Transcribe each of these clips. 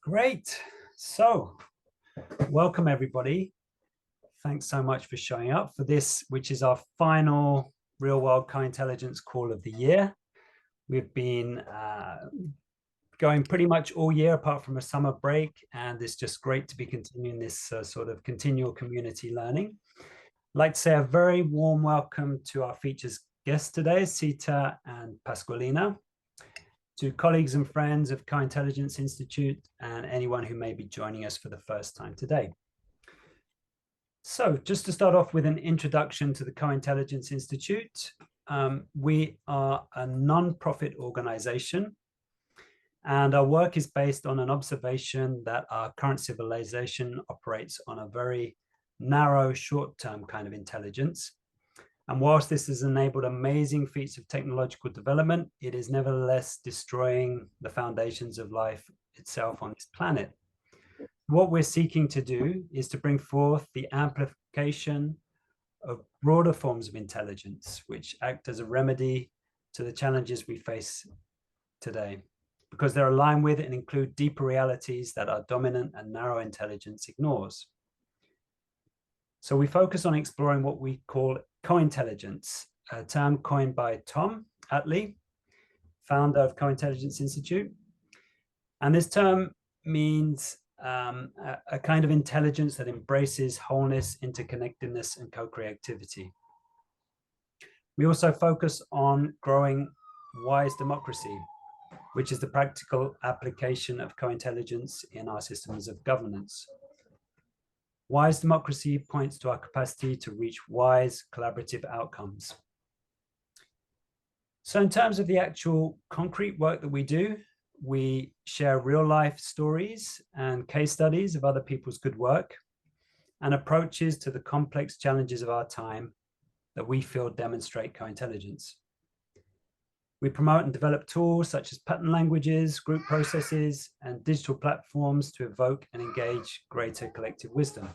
Great. So, welcome everybody. Thanks so much for showing up for this, which is our final Real World Co-Intelligence call of the year. We've been going pretty much all year apart from a summer break, and it's just great to be continuing this sort of continual community learning. I'd like to say a very warm welcome to our features guests today, Sita and Pasqualina, to colleagues and friends of Co-Intelligence Institute, and anyone who may be joining us for the first time today. So just to start off with an introduction to the Co-Intelligence Institute, we are a non-profit organization, and our work is based on an observation that our current civilization operates on a very narrow, short-term kind of intelligence. And whilst this has enabled amazing feats of technological development, it is nevertheless destroying the foundations of life itself on this planet. What we're seeking to do is to bring forth the amplification of broader forms of intelligence, which act as a remedy to the challenges we face today, because they're aligned with and include deeper realities that our dominant and narrow intelligence ignores. So we focus on exploring what we call co-intelligence, a term coined by Tom Atlee, founder of Co-Intelligence Institute. And this term means a kind of intelligence that embraces wholeness, interconnectedness, and co-creativity. We also focus on growing wise democracy, which is the practical application of co-intelligence in our systems of governance. Wise democracy points to our capacity to reach wise collaborative outcomes. So in terms of the actual concrete work that we do, we share real life stories and case studies of other people's good work and approaches to the complex challenges of our time that we feel demonstrate co-intelligence. We promote and develop tools such as pattern languages, group processes, and digital platforms to evoke and engage greater collective wisdom.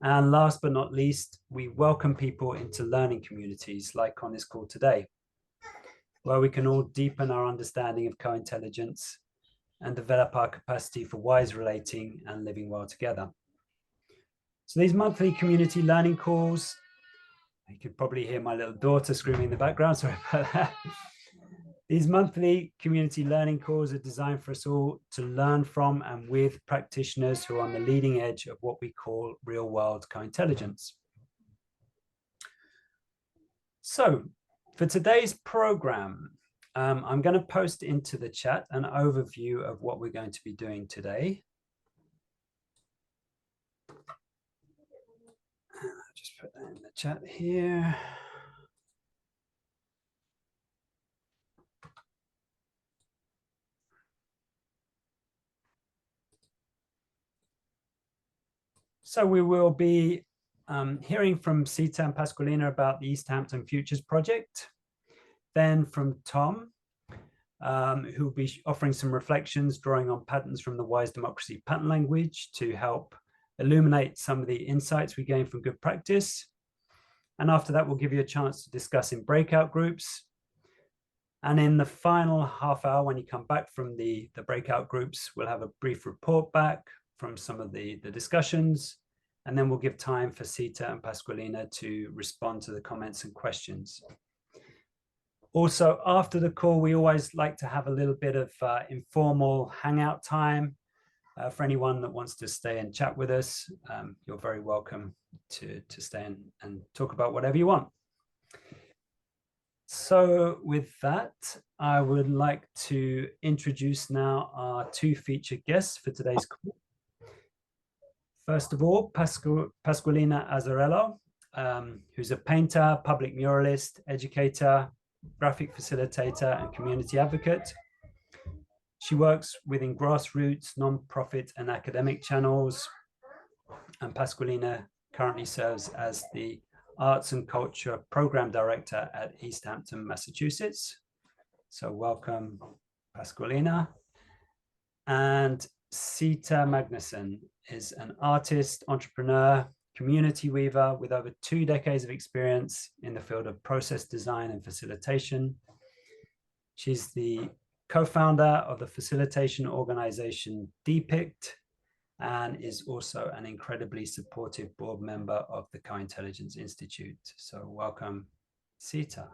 And last but not least, we welcome people into learning communities like on this call today, where we can all deepen our understanding of co-intelligence and develop our capacity for wise relating and living well together. So these monthly community learning calls, you could probably hear my little daughter screaming in the background, sorry about that. These monthly community learning calls are designed for us all to learn from and with practitioners who are on the leading edge of what we call real world co-intelligence. So for today's program, I'm going to post into the chat an overview of what we're going to be doing today. I'll just put that in the chat here. So we will be hearing from Sita and Pasqualina about the Easthampton Futures Project, then from Tom, who will be offering some reflections, drawing on patterns from the Wise Democracy pattern language to help illuminate some of the insights we gain from good practice. And after that, we'll give you a chance to discuss in breakout groups. And in the final half hour, when you come back from the breakout groups, we'll have a brief report back from some of the discussions, and then we'll give time for Sita and Pasqualina to respond to the comments and questions. Also, after the call, we always like to have a little bit of informal hangout time. For anyone that wants to stay and chat with us, you're very welcome to stay and talk about whatever you want. So with that, I would like to introduce now our two featured guests for today's call. First of all, Pasqualina Azzarello, who's a painter, public muralist, educator, graphic facilitator, and community advocate. She works within grassroots, non-profit, and academic channels. And Pasqualina currently serves as the Arts and Culture Program Director at Easthampton, Massachusetts. So welcome, Pasqualina. And Sita Magnuson is an artist, entrepreneur, community weaver with over 2 decades of experience in the field of process design and facilitation. She's the co-founder of the facilitation organization DPICT, and is also an incredibly supportive board member of the Co-Intelligence Institute. So welcome, Sita.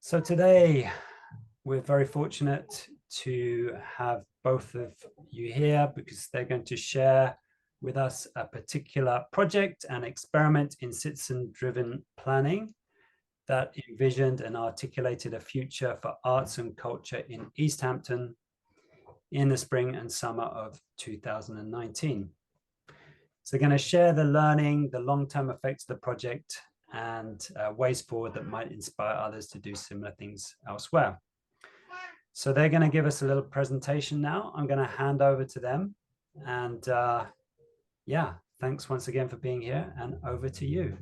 So today, we're very fortunate to have both of you here because they're going to share with us a particular project and experiment in citizen-driven planning that envisioned and articulated a future for arts and culture in Easthampton in the spring and summer of 2019. So they're going to share the learning, the long-term effects of the project, and ways forward that might inspire others to do similar things elsewhere. So they're going to give us a little presentation now. I'm going to hand over to them. And yeah, thanks once again for being here, and over to you.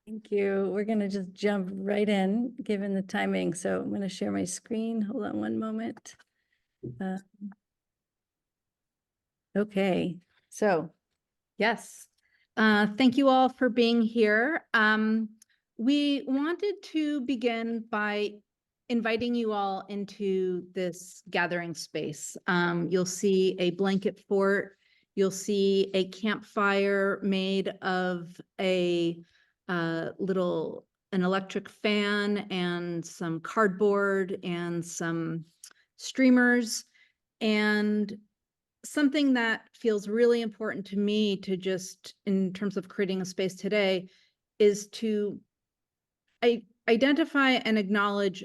Thank you. We're going to just jump right in, given the timing. So I'm going to share my screen. Hold on one moment. Okay. So, yes. Thank you all for being here. We wanted to begin by inviting you all into this gathering space. You'll see a blanket fort. You'll see a campfire made of an electric fan and some cardboard and some streamers. And something that feels really important to me to just, in terms of creating a space today, is to identify and acknowledge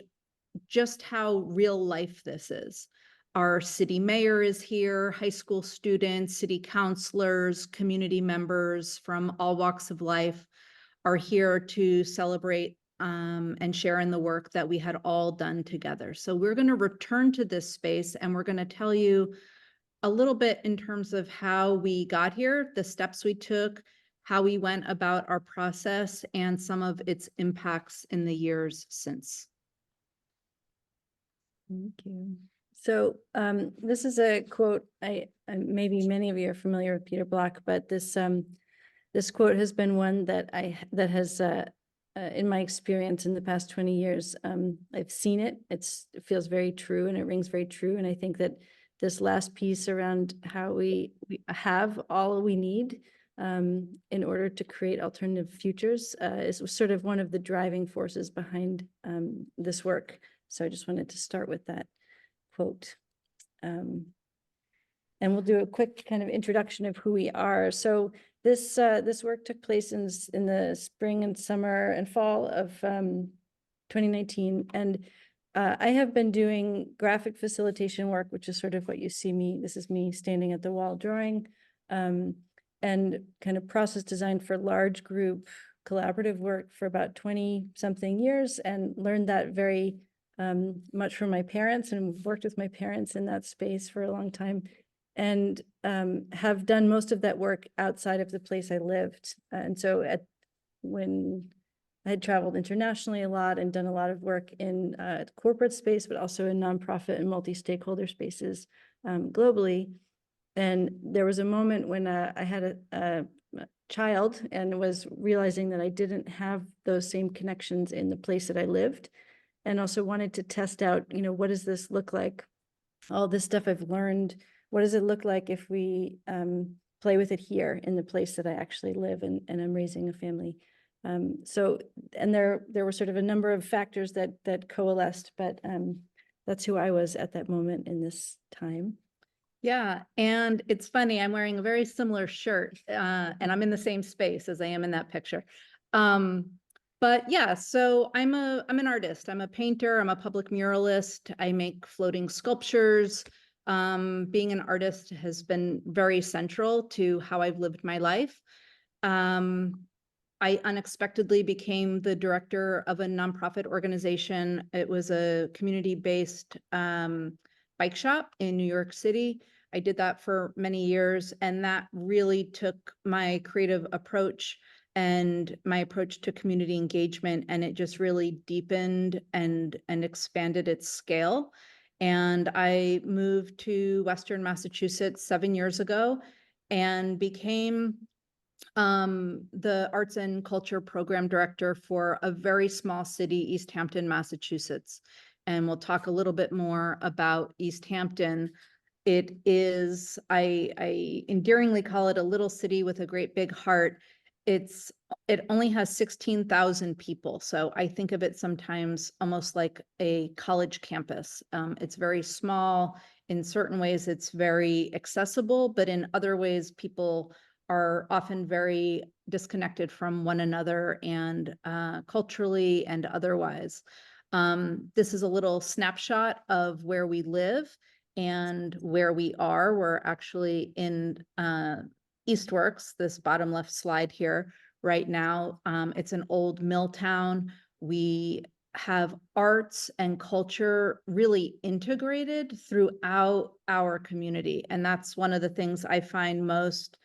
just how real life this is. Our city mayor is here, high school students, city councilors, community members from all walks of life are here to celebrate and share in the work that we had all done together. So we're going to return to this space, and we're going to tell you a little bit in terms of how we got here, the steps we took, how we went about our process, and some of its impacts in the years since. Thank you. So this is a quote. Maybe many of you are familiar with Peter Block, but this quote has been one that has in my experience in the past 20 years, I've seen it. It feels very true, and it rings very true. And I think that this last piece around how we have all we need in order to create alternative futures is sort of one of the driving forces behind this work. So I just wanted to start with that quote. And we'll do a quick kind of introduction of who we are. So this work took place in the spring and summer and fall of 2019. And I have been doing graphic facilitation work, which is sort of what you see me. This is me standing at the wall drawing, and kind of process design for large group collaborative work for about 20-something years, and learned that very much from my parents, and worked with my parents in that space for a long time, and have done most of that work outside of the place I lived. And so when I had traveled internationally a lot and done a lot of work in corporate space, but also in nonprofit and multi-stakeholder spaces globally. And there was a moment when I had a child and was realizing that I didn't have those same connections in the place that I lived, and also wanted to test out, what does this look like? All this stuff I've learned, what does it look like if we play with it here in the place that I actually live and I'm raising a family? So, and there were sort of a number of factors that coalesced, but that's who I was at that moment in this time. Yeah, and it's funny, I'm wearing a very similar shirt, and I'm in the same space as I am in that picture. But yeah, so I'm an artist. I'm a painter. I'm a public muralist. I make floating sculptures. Being an artist has been very central to how I've lived my life. I unexpectedly became the director of a nonprofit organization. It was a community-based bike shop in New York City. I did that for many years, and that really took my creative approach and my approach to community engagement, and it just really deepened and expanded its scale. And I moved to Western Massachusetts 7 years ago and became the Arts and Culture Program Director for a very small city, Easthampton, Massachusetts. And we'll talk a little bit more about Easthampton. It is, I endearingly call it a little city with a great big heart. It only has 16,000 people. So I think of it sometimes almost like a college campus. It's very small. In certain ways, it's very accessible, but in other ways, people are often very disconnected from one another and culturally and otherwise. This is a little snapshot of where we live and where we are. We're actually in Eastworks, this bottom left slide here right now. It's an old mill town. We have arts and culture really integrated throughout our community. And that's one of the things I find most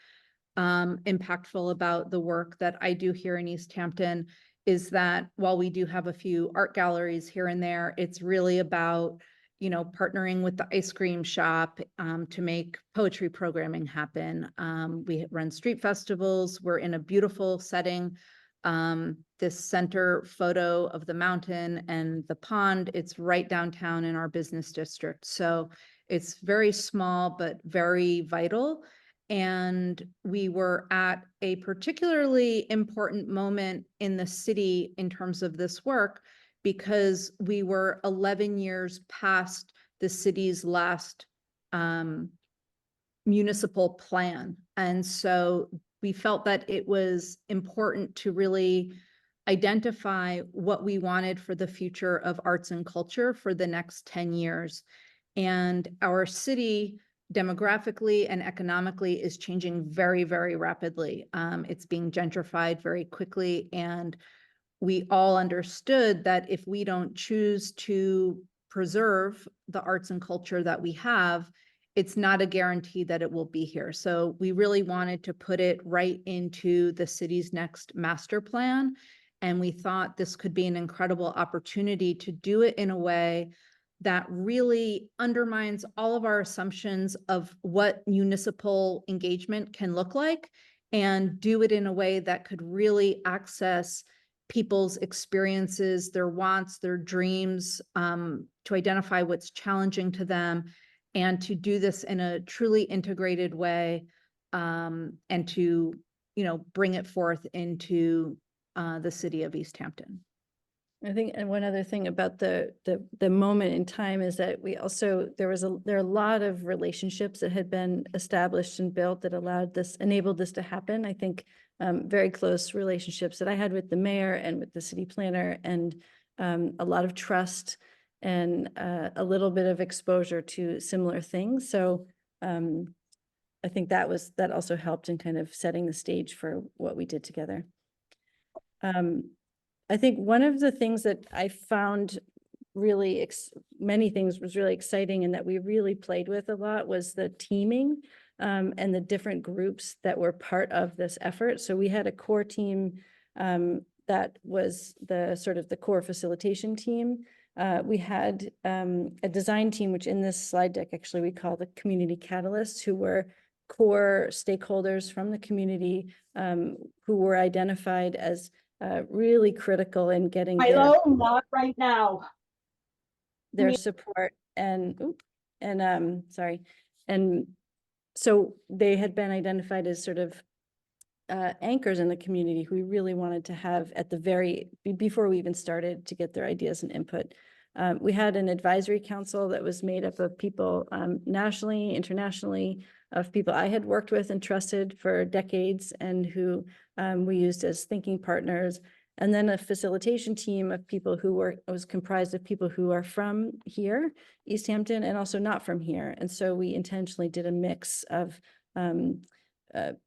impactful about the work that I do here in Easthampton, is that while we do have a few art galleries here and there, it's really about, you know, partnering with the ice cream shop to make poetry programming happen. We run street festivals. We're in a beautiful setting. This center photo of the mountain and the pond, it's right downtown in our business district. So it's very small, but very vital. And we were at a particularly important moment in the city in terms of this work, because we were 11 years past the city's last municipal plan. And so we felt that it was important to really identify what we wanted for the future of arts and culture for the next 10 years. And our city demographically and economically is changing very, very rapidly. It's being gentrified very quickly. And we all understood that if we don't choose to preserve the arts and culture that we have, it's not a guarantee that it will be here. So we really wanted to put it right into the city's next master plan. And we thought this could be an incredible opportunity to do it in a way that really undermines all of our assumptions of what municipal engagement can look like, and do it in a way that could really access people's experiences, their wants, their dreams, to identify what's challenging to them, and to do this in a truly integrated way, and to, you know, bring it forth into the city of Easthampton. I think, and one other thing about the moment in time is that we also, there are a lot of relationships that had been established and built that enabled this to happen. I think very close relationships that I had with the mayor and with the city planner, and a lot of trust and a little bit of exposure to similar things. So I think that also helped in kind of setting the stage for what we did together. I think one of the things that I found really, many things was really exciting and that we really played with a lot was the teaming and the different groups that were part of this effort. So we had a core team that was the sort of the core facilitation team. We had a design team, which in this slide deck, actually, we call the community catalysts, who were core stakeholders from the community who were identified as really critical in getting not right now. their support and sorry. And so they had been identified as sort of anchors in the community who we really wanted to have at the before we even started to get their ideas and input. We had an advisory council that was made up of people nationally, internationally, of people I had worked with and trusted for decades and who we used as thinking partners. And then a facilitation team of people who was comprised of people who are from here, Easthampton, and also not from here. And so we intentionally did a mix of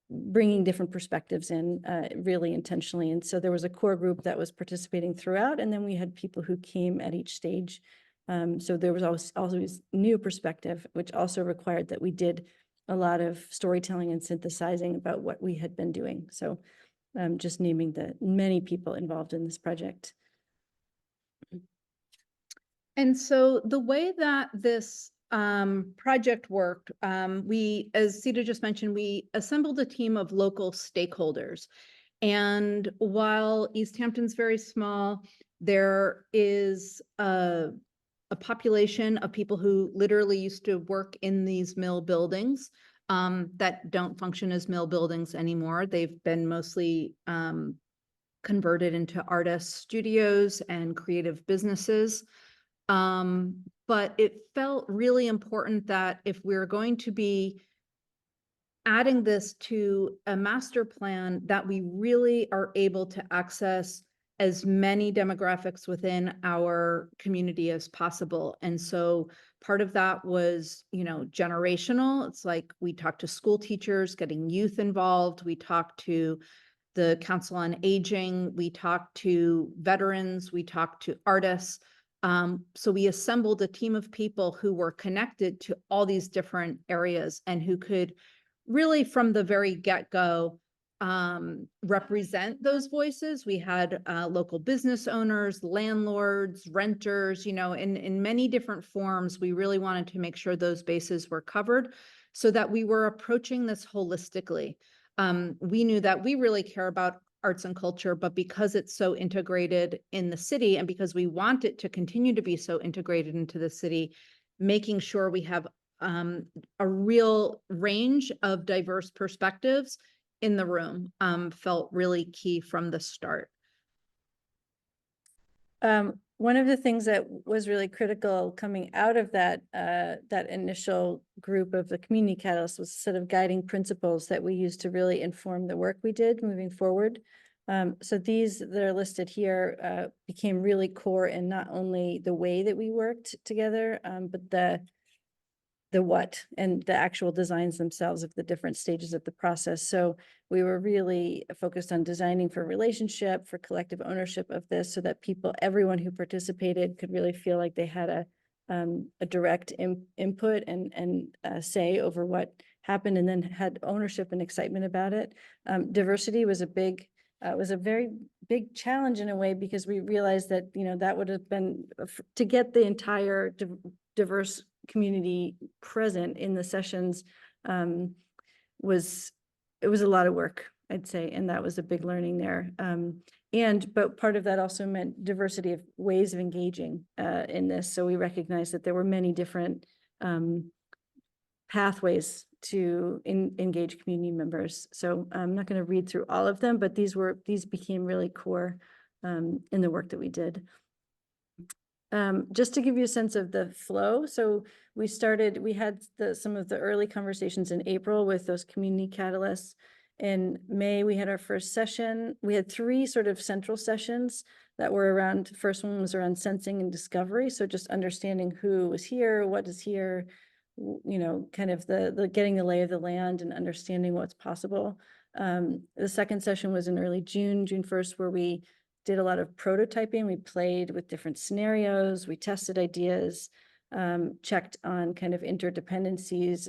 bringing different perspectives in really intentionally. And so there was a core group that was participating throughout, and then we had people who came at each stage. So there was always new perspective, which also required that we did a lot of storytelling and synthesizing about what we had been doing. So just naming the many people involved in this project. And so the way that this project work, we, as Sita just mentioned, we assembled a team of local stakeholders. And while Easthampton's very small, there is a population of people who literally used to work in these mill buildings that don't function as mill buildings anymore. They've been mostly converted into artist studios and creative businesses. But it felt really important that if we're going to be adding this to a master plan, that we really are able to access as many demographics within our community as possible. And so part of that was, you know, generational. It's like we talked to school teachers, getting youth involved. We talked to the Council on Aging. We talked to veterans. We talked to artists. So we assembled a team of people who were connected to all these different areas and who could really from the very get-go represent those voices. We had local business owners, landlords, renters, you know, in many different forms. We really wanted to make sure those bases were covered so that we were approaching this holistically. We knew that we really care about arts and culture, but because it's so integrated in the city and because we want it to continue to be so integrated into the city, making sure we have a real range of diverse perspectives in the room felt really key from the start. One of the things that was really critical coming out of that that initial group of the community catalyst was a set of guiding principles that we used to really inform the work we did moving forward. So these that are listed here became really core in not only the way that we worked together, but the what and the actual designs themselves of the different stages of the process. So we were really focused on designing for relationship, for collective ownership of this, so that people, everyone who participated could really feel like they had a direct input and say over what happened, and then had ownership and excitement about it. Diversity was a very big challenge in a way, because we realized that, you know, that would have been to get the entire diverse community present in the sessions was a lot of work, I'd say, and that was a big learning there. But part of that also meant diversity of ways of engaging in this. So we recognized that there were many different pathways to engage community members. So I'm not going to read through all of them, but these became really core in the work that we did. Just to give you a sense of the flow. So we had some of the early conversations in April with those community catalysts. In May, we had our first session. We had 3 sort of central sessions that were around, the first one was around sensing and discovery. So just understanding who was here, what is here, you know, kind of the getting the lay of the land and understanding what's possible. The second session was in early June 1st, where we did a lot of prototyping. We played with different scenarios. We tested ideas, checked on kind of interdependencies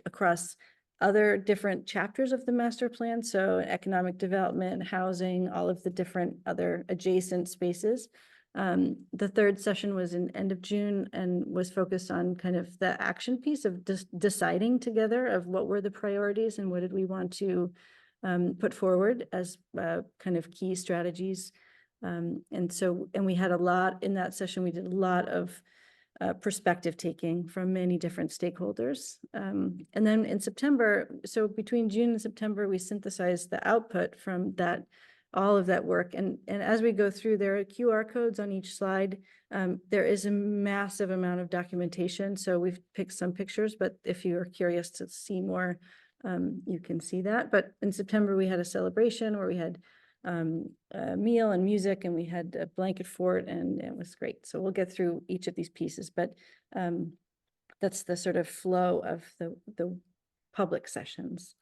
across other different chapters of the master plan. So economic development, housing, all of the different other adjacent spaces. The third session was in end of June and was focused on kind of the action piece of deciding together of what were the priorities and what did we want to put forward as kind of key strategies. And we had a lot in that session. We did a lot of perspective taking from many different stakeholders. And then in September, so between June and September, we synthesized the output from all of that work. And as we go through, there are QR codes on each slide. There is a massive amount of documentation. So we've picked some pictures, but if you are curious to see more, you can see that. But in September, we had a celebration where we had a meal and music, and we had a blanket fort, and it was great. So we'll get through each of these pieces, but that's the sort of flow of the public sessions.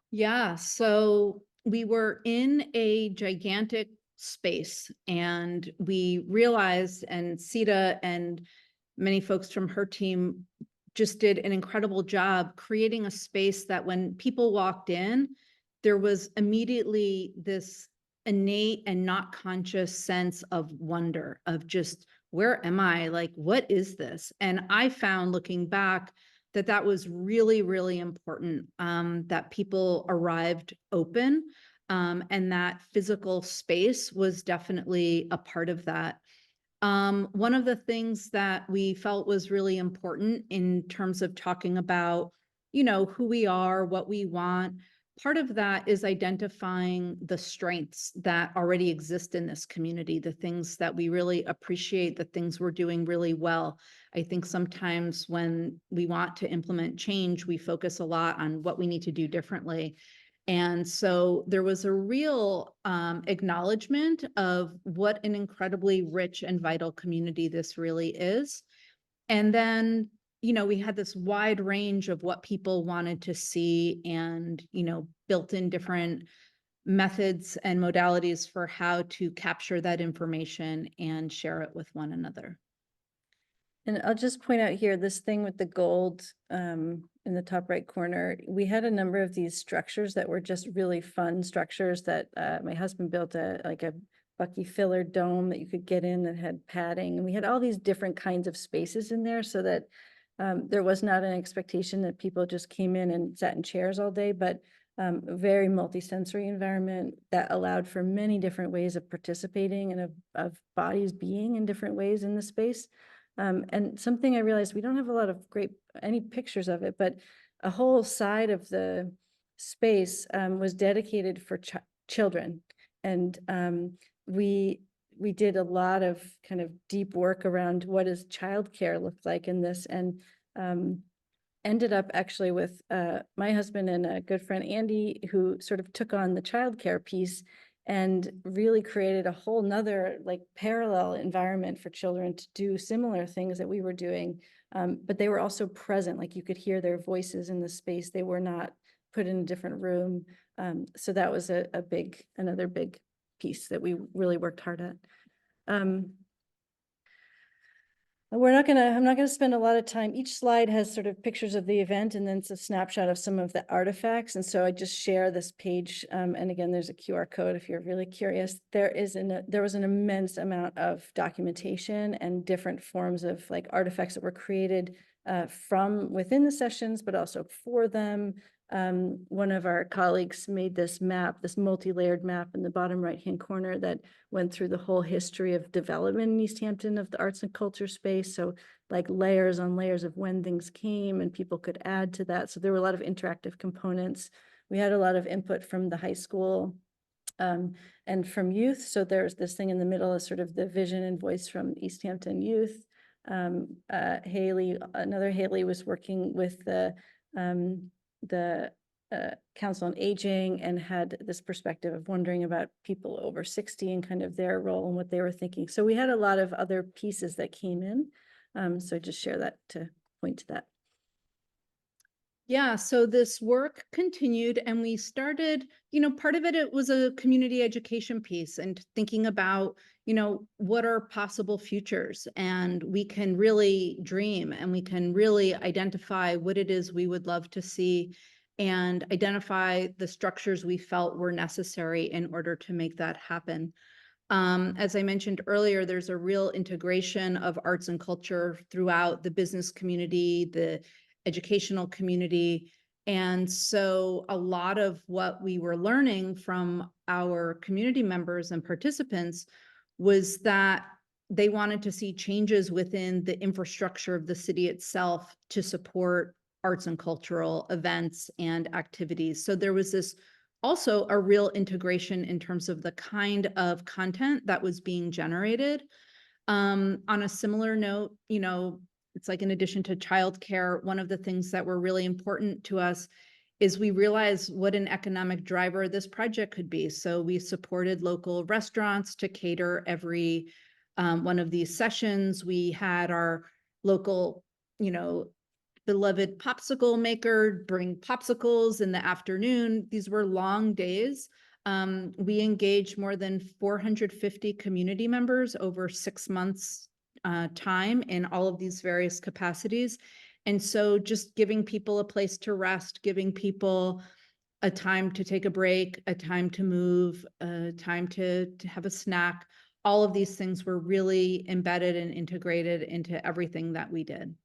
Yeah, so we were in a gigantic space, and we realized, and Sita and many folks from her team just did an incredible job creating a space that when people walked in, there was immediately this innate and not conscious sense of wonder, of just, where am I? Like, what is this? And I found, looking back, that that was really, really important, that people arrived open, and that physical space was definitely a part of that. One of the things that we felt was really important in terms of talking about, who we are, what we want, part of that is identifying the strengths that already exist in this community, the things that we really appreciate, the things we're doing really well. I think sometimes when we want to implement change, we focus a lot on what we need to do differently. And so there was a real acknowledgement of what an incredibly rich and vital community this really is. And then, we had this wide range of what people wanted to see, and, built in different methods and modalities for how to capture that information and share it with one another. And I'll just point out here, this thing with the gold in the top right corner, we had a number of these structures that were just really fun structures that my husband built, like a Bucky filler dome that you could get in that had padding. And we had all these different kinds of spaces in there, so that there was not an expectation that people just came in and sat in chairs all day, but a very multisensory environment that allowed for many different ways of participating and of bodies being in different ways in the space. And something I realized, we don't have a lot of any pictures of it, but a whole side of the space was dedicated for children. And we did a lot of kind of deep work around what does childcare look like in this, and ended up actually with my husband and a good friend, Andy, who sort of took on the childcare piece and really created a whole nother like parallel environment for children to do similar things that we were doing. But they were also present, like you could hear their voices in the space. They were not put in a different room. So that was another big piece that we really worked hard at. I'm not gonna spend a lot of time. Each slide has sort of pictures of the event, and then it's a snapshot of some of the artifacts. And so I just share this page. And again, there's a QR code if you're really curious. There was an immense amount of documentation and different forms of like artifacts that were created from within the sessions, but also for them. One of our colleagues made this map, this multi-layered map in the bottom right-hand corner that went through the whole history of development in Easthampton of the arts and culture space. So like layers on layers of when things came, and people could add to that. So there were a lot of interactive components. We had a lot of input from the high school and from youth. So there's this thing in the middle is sort of the vision and voice from Easthampton youth. Haley was working with the Council on Aging, and had this perspective of wondering about people over 60 and kind of their role and what they were thinking. So we had a lot of other pieces that came in. So just share that to point to that. Yeah, so this work continued, and we started, part of it was a community education piece and thinking about, what are possible futures, and we can really dream, and we can really identify what it is we would love to see, and identify the structures we felt were necessary in order to make that happen. As I mentioned earlier, there's a real integration of arts and culture throughout the business community, the educational community. And so a lot of what we were learning from our community members and participants was that they wanted to see changes within the infrastructure of the city itself to support arts and cultural events and activities. So there was this also a real integration in terms of the kind of content that was being generated. On a similar note, it's like in addition to childcare, one of the things that were really important to us is we realized what an economic driver this project could be. So we supported local restaurants to cater every one of these sessions. We had our local, beloved popsicle maker bring popsicles in the afternoon. These were long days. We engaged more than 450 community members over 6 months time in all of these various capacities. And so just giving people a place to rest, giving people a time to take a break, a time to move, a time to have a snack. All of these things were really embedded and integrated into everything that we did.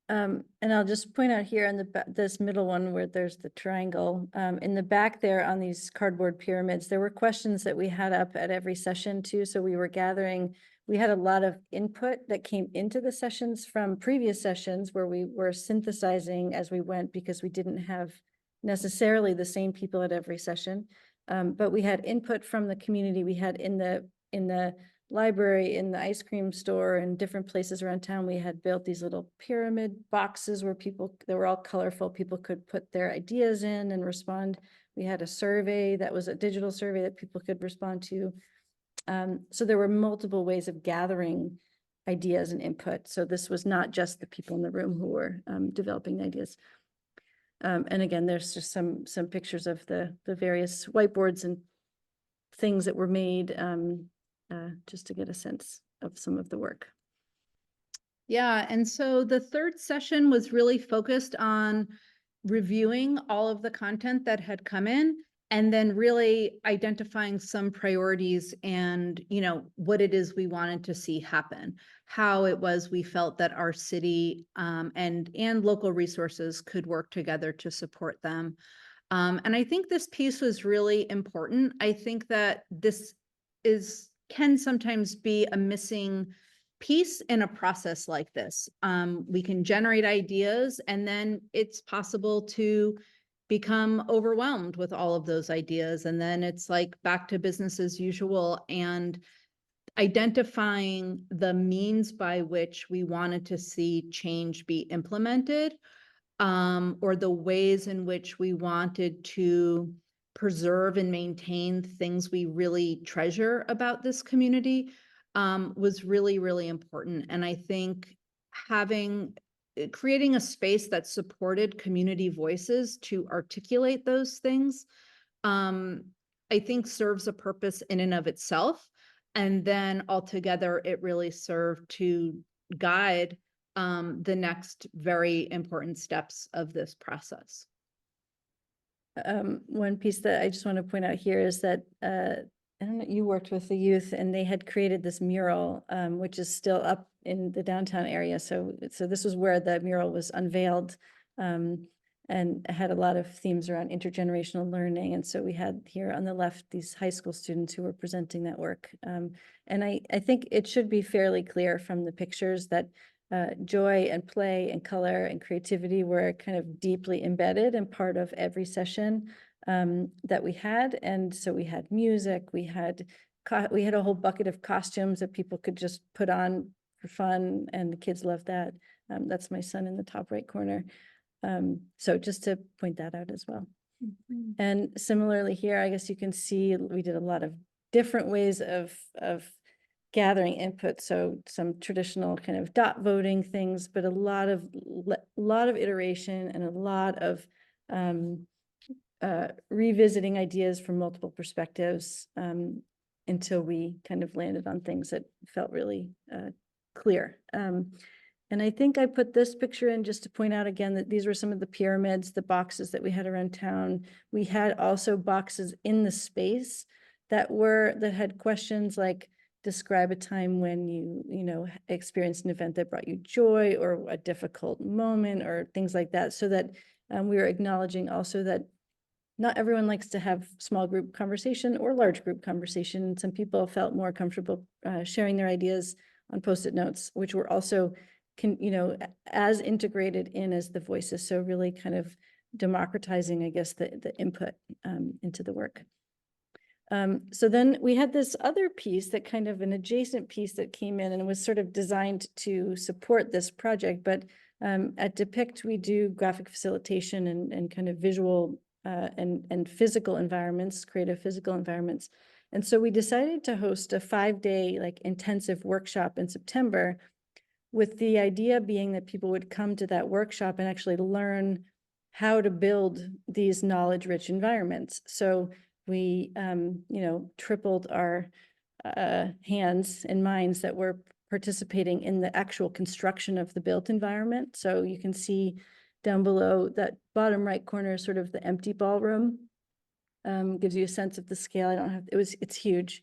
And I'll just point out here in the this middle one where there's the triangle, in the back there on these cardboard pyramids, there were questions that we had up at every session too. So we were gathering, we had a lot of input that came into the sessions from previous sessions where we were synthesizing as we went because we didn't have necessarily the same people at every session. But we had input from the community. We had in the library, in the ice cream store, and different places around town, we had built these little pyramid boxes where people, they were all colorful. People could put their ideas in and respond. We had a survey that was a digital survey that people could respond to. So there were multiple ways of gathering ideas and input. So this was not just the people in the room who were developing the ideas. And again, there's just some pictures of the various whiteboards and things that were made, just to get a sense of some of the work. Yeah, and so the third session was really focused on reviewing all of the content that had come in and then really identifying some priorities and, you know, what it is we wanted to see happen, how it was we felt that our city and local resources could work together to support them. And I think this piece was really important. I think that this can sometimes be a missing piece in a process like this. We can generate ideas and then it's possible to become overwhelmed with all of those ideas. And then it's like back to business as usual, and identifying the means by which we wanted to see change be implemented, or the ways in which we wanted to preserve and maintain things we really treasure about this community, was really, really important. And I think creating a space that supported community voices to articulate those things, I think serves a purpose in and of itself. And then altogether, it really served to guide the next very important steps of this process. One piece that I just want to point out here is that I don't know, you worked with the youth and they had created this mural, which is still up in the downtown area. So this was where the mural was unveiled, and had a lot of themes around intergenerational learning. And so we had here on the left these high school students who were presenting that work. And I think it should be fairly clear from the pictures that joy and play and color and creativity were kind of deeply embedded and part of every session that we had. And so we had music, we had a whole bucket of costumes that people could just put on for fun, and the kids loved that. That's my son in the top right corner. So just to point that out as well. Mm-hmm. And similarly here, I guess you can see we did a lot of different ways of gathering input. So some traditional kind of dot voting things, but a lot of iteration and a lot of revisiting ideas from multiple perspectives, until we kind of landed on things that felt really clear. And I think I put this picture in just to point out again that these were some of the pyramids, the boxes that we had around town. We had also boxes in the space that had questions like, describe a time when you experienced an event that brought you joy, or a difficult moment, or things like that. So that we were acknowledging also that not everyone likes to have small group conversation or large group conversation. Some people felt more comfortable sharing their ideas on Post-it notes, which were also as integrated in as the voices. So really kind of democratizing, I guess, the input into the work. So then we had this other piece, that kind of an adjacent piece that came in and was sort of designed to support this project. But at Depict, we do graphic facilitation and kind of visual and physical environments, creative physical environments. And so we decided to host a 5-day intensive workshop in September, with the idea being that people would come to that workshop and actually learn how to build these knowledge-rich environments. So we, tripled our hands and minds that were participating in the actual construction of the built environment. So you can see down below, that bottom right corner is sort of the empty ballroom. Gives you a sense of the scale. I don't have, it's huge.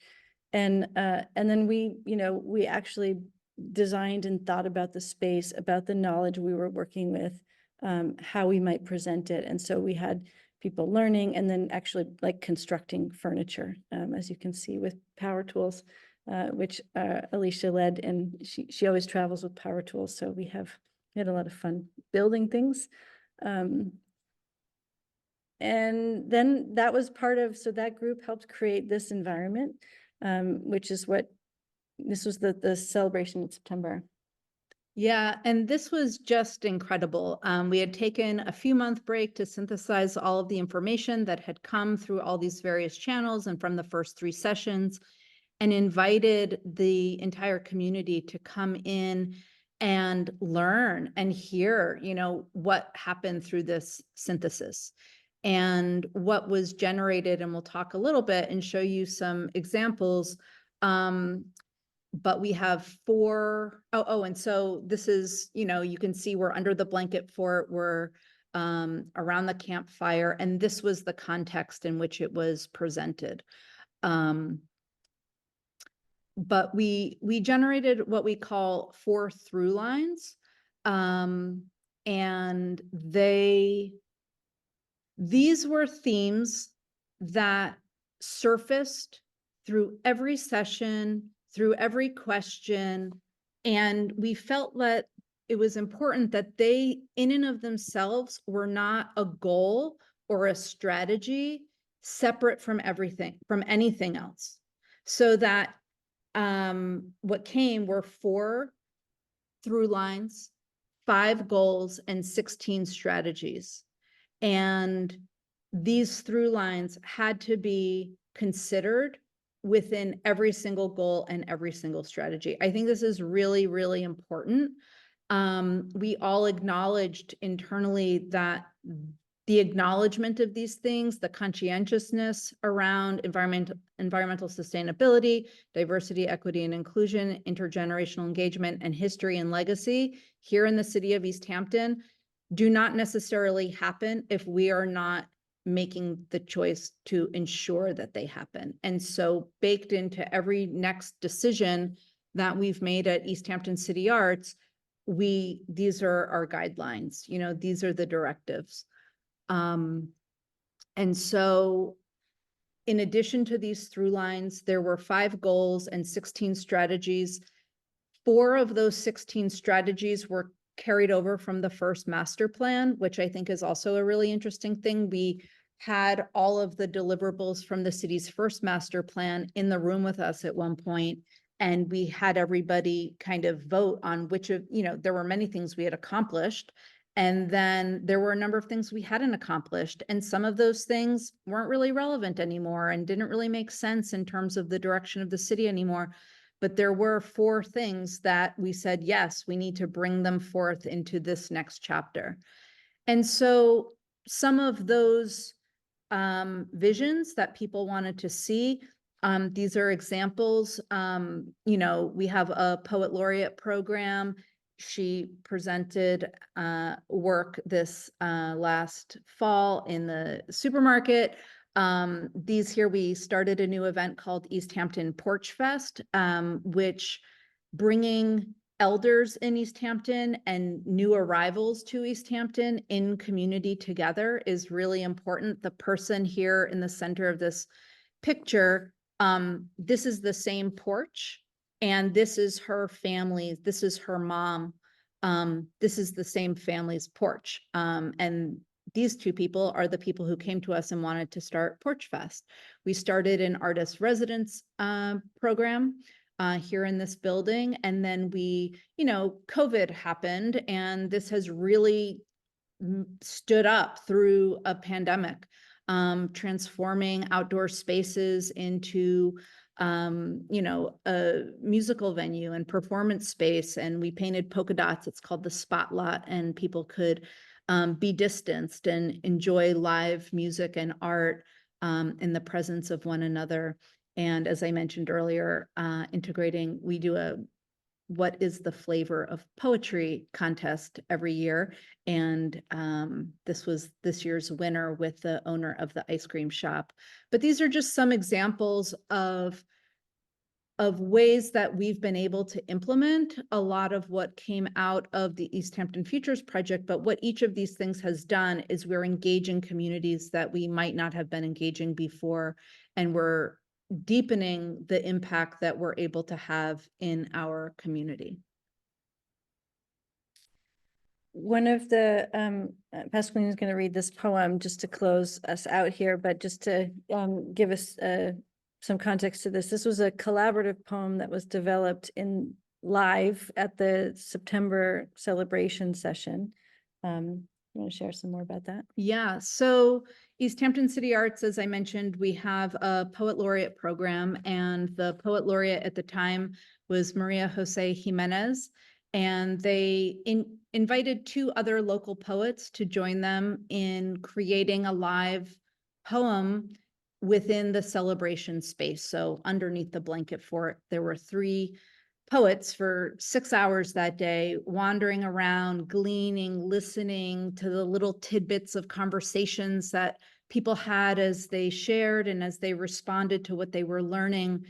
And then we actually designed and thought about the space, about the knowledge we were working with, how we might present it. And so we had people learning and then actually like constructing furniture, as you can see with power tools, which Alicia led, and she always travels with power tools. So we had a lot of fun building things. And then that was part of, so that group helped create this environment, which is what, this was the celebration in September. Yeah, and this was just incredible. We had taken a few-month break to synthesize all of the information that had come through all these various channels and from the first 3 sessions, and invited the entire community to come in and learn and hear, what happened through this synthesis and what was generated. And we'll talk a little bit and show you some examples. But we have 4, and so this is, you can see we're under the blanket fort, we're around the campfire, and this was the context in which it was presented. But we generated what we call 4 through lines, and these were themes that surfaced through every session, through every question, and we felt that it was important that they, in and of themselves, were not a goal or a strategy separate from anything else. So that what came were 4 through lines, 5 goals, and 16 strategies. And these through lines had to be considered within every single goal and every single strategy. I think this is really, really important. We all acknowledged internally that the acknowledgement of these things, the conscientiousness around environmental sustainability, diversity, equity, and inclusion, intergenerational engagement, and history and legacy here in the city of Easthampton do not necessarily happen if we are not making the choice to ensure that they happen. And so baked into every next decision that we've made at Easthampton City Arts, these are our guidelines, these are the directives. And so in addition to these through lines, there were 5 goals and 16 strategies. 4 of those 16 strategies were carried over from the first master plan, which I think is also a really interesting thing. We had all of the deliverables from the city's first master plan in the room with us at one point, and we had everybody kind of vote on which of, there were many things we had accomplished, and then there were a number of things we hadn't accomplished, and some of those things weren't really relevant anymore and didn't really make sense in terms of the direction of the city anymore. But there were 4 things that we said, yes, we need to bring them forth into this next chapter. And so some of those visions that people wanted to see, these are examples. We have a poet laureate program. She presented work this last fall in the supermarket. These here, we started a new event called Easthampton Porch Fest, which bringing elders in Easthampton and new arrivals to Easthampton in community together is really important. The person here in the center of this picture, this is the same porch, and this is her family. This is her mom. This is the same family's porch. And these 2 people are the people who came to us and wanted to start Porch Fest. We started an artist residence program here in this building. And then COVID happened, and this has really stood up through a pandemic, transforming outdoor spaces into, a musical venue and performance space. And we painted polka dots. It's called the Spotlight, and people could be distanced and enjoy live music and art in the presence of one another. And as I mentioned earlier, we do a what is the flavor of poetry contest every year. And this was this year's winner with the owner of the ice cream shop. But these are just some examples of ways that we've been able to implement a lot of what came out of the Easthampton Futures Project. But what each of these things has done is we're engaging communities that we might not have been engaging before, and we're deepening the impact that we're able to have in our community. One of the, Pasqualina is going to read this poem just to close us out here, but just to give us some context to this. This was a collaborative poem that was developed in live at the September celebration session. You want to share some more about that? Yeah, so Easthampton City Arts, as I mentioned, we have a poet laureate program, and the poet laureate at the time was Maria Jose Jimenez, and they invited 2 other local poets to join them in creating a live poem within the celebration space. So underneath the blanket fort, there were 3 poets for 6 hours that day, wandering around, gleaning, listening to the little tidbits of conversations that people had as they shared and as they responded to what they were learning.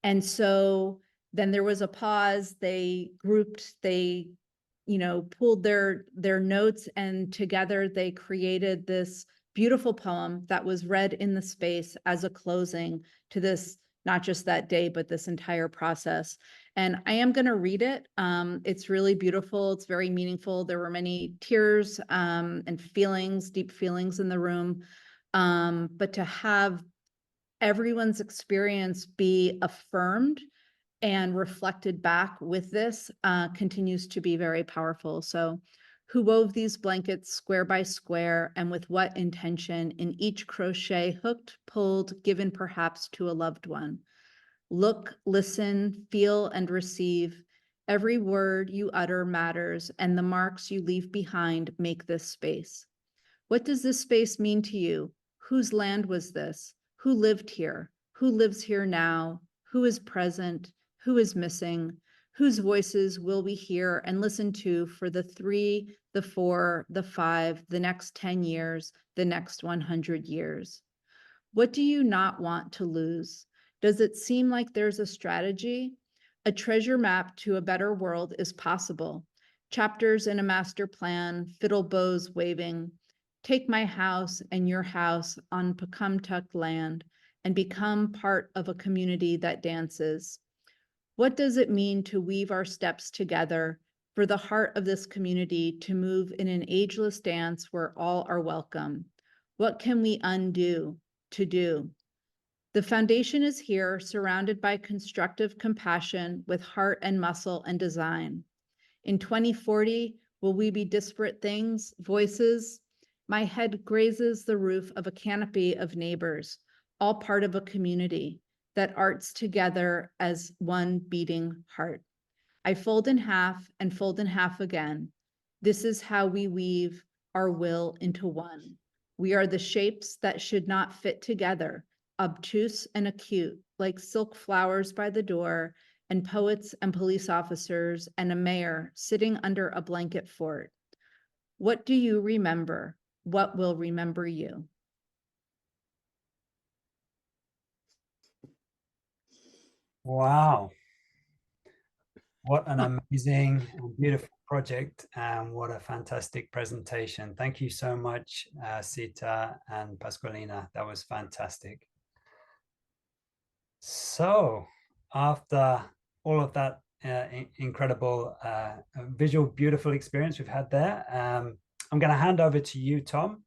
And so then there was a pause, they grouped, they, pulled their notes, and together they created this beautiful poem that was read in the space as a closing to this, not just that day, but this entire process. And I am going to read it. It's really beautiful. It's very meaningful. There were many tears and feelings, deep feelings in the room. But to have everyone's experience be affirmed and reflected back with this continues to be very powerful. So, who wove these blankets square by square, and with what intention, in each crochet hooked, pulled, given perhaps to a loved one? Look, listen, feel, and receive. Every word you utter matters, and the marks you leave behind make this space. What does this space mean to you? Whose land was this? Who lived here? Who lives here now? Who is present? Who is missing? Whose voices will we hear and listen to for the 3, the 4, the 5, the next 10 years, the next 100 years? What do you not want to lose? Does it seem like there's a strategy? A treasure map to a better world is possible. Chapters in a master plan, fiddle bows waving. Take my house and your house on Pecumtuck land and become part of a community that dances. What does it mean to weave our steps together for the heart of this community to move in an ageless dance where all are welcome? What can we undo to do? The foundation is here, surrounded by constructive compassion with heart and muscle and design. In 2040, will we be disparate things, voices? My head grazes the roof of a canopy of neighbors, all part of a community that arts together as one beating heart. I fold in half and fold in half again. This is how we weave our will into one. We are the shapes that should not fit together, obtuse and acute, like silk flowers by the door, and poets and police officers and a mayor sitting under a blanket fort. What do you remember? What will remember you? Wow. What an amazing and beautiful project, and what a fantastic presentation. Thank you so much, Sita and Pasqualina. That was fantastic. So after all of that incredible visual, beautiful experience we've had there, I'm going to hand over to you, Tom,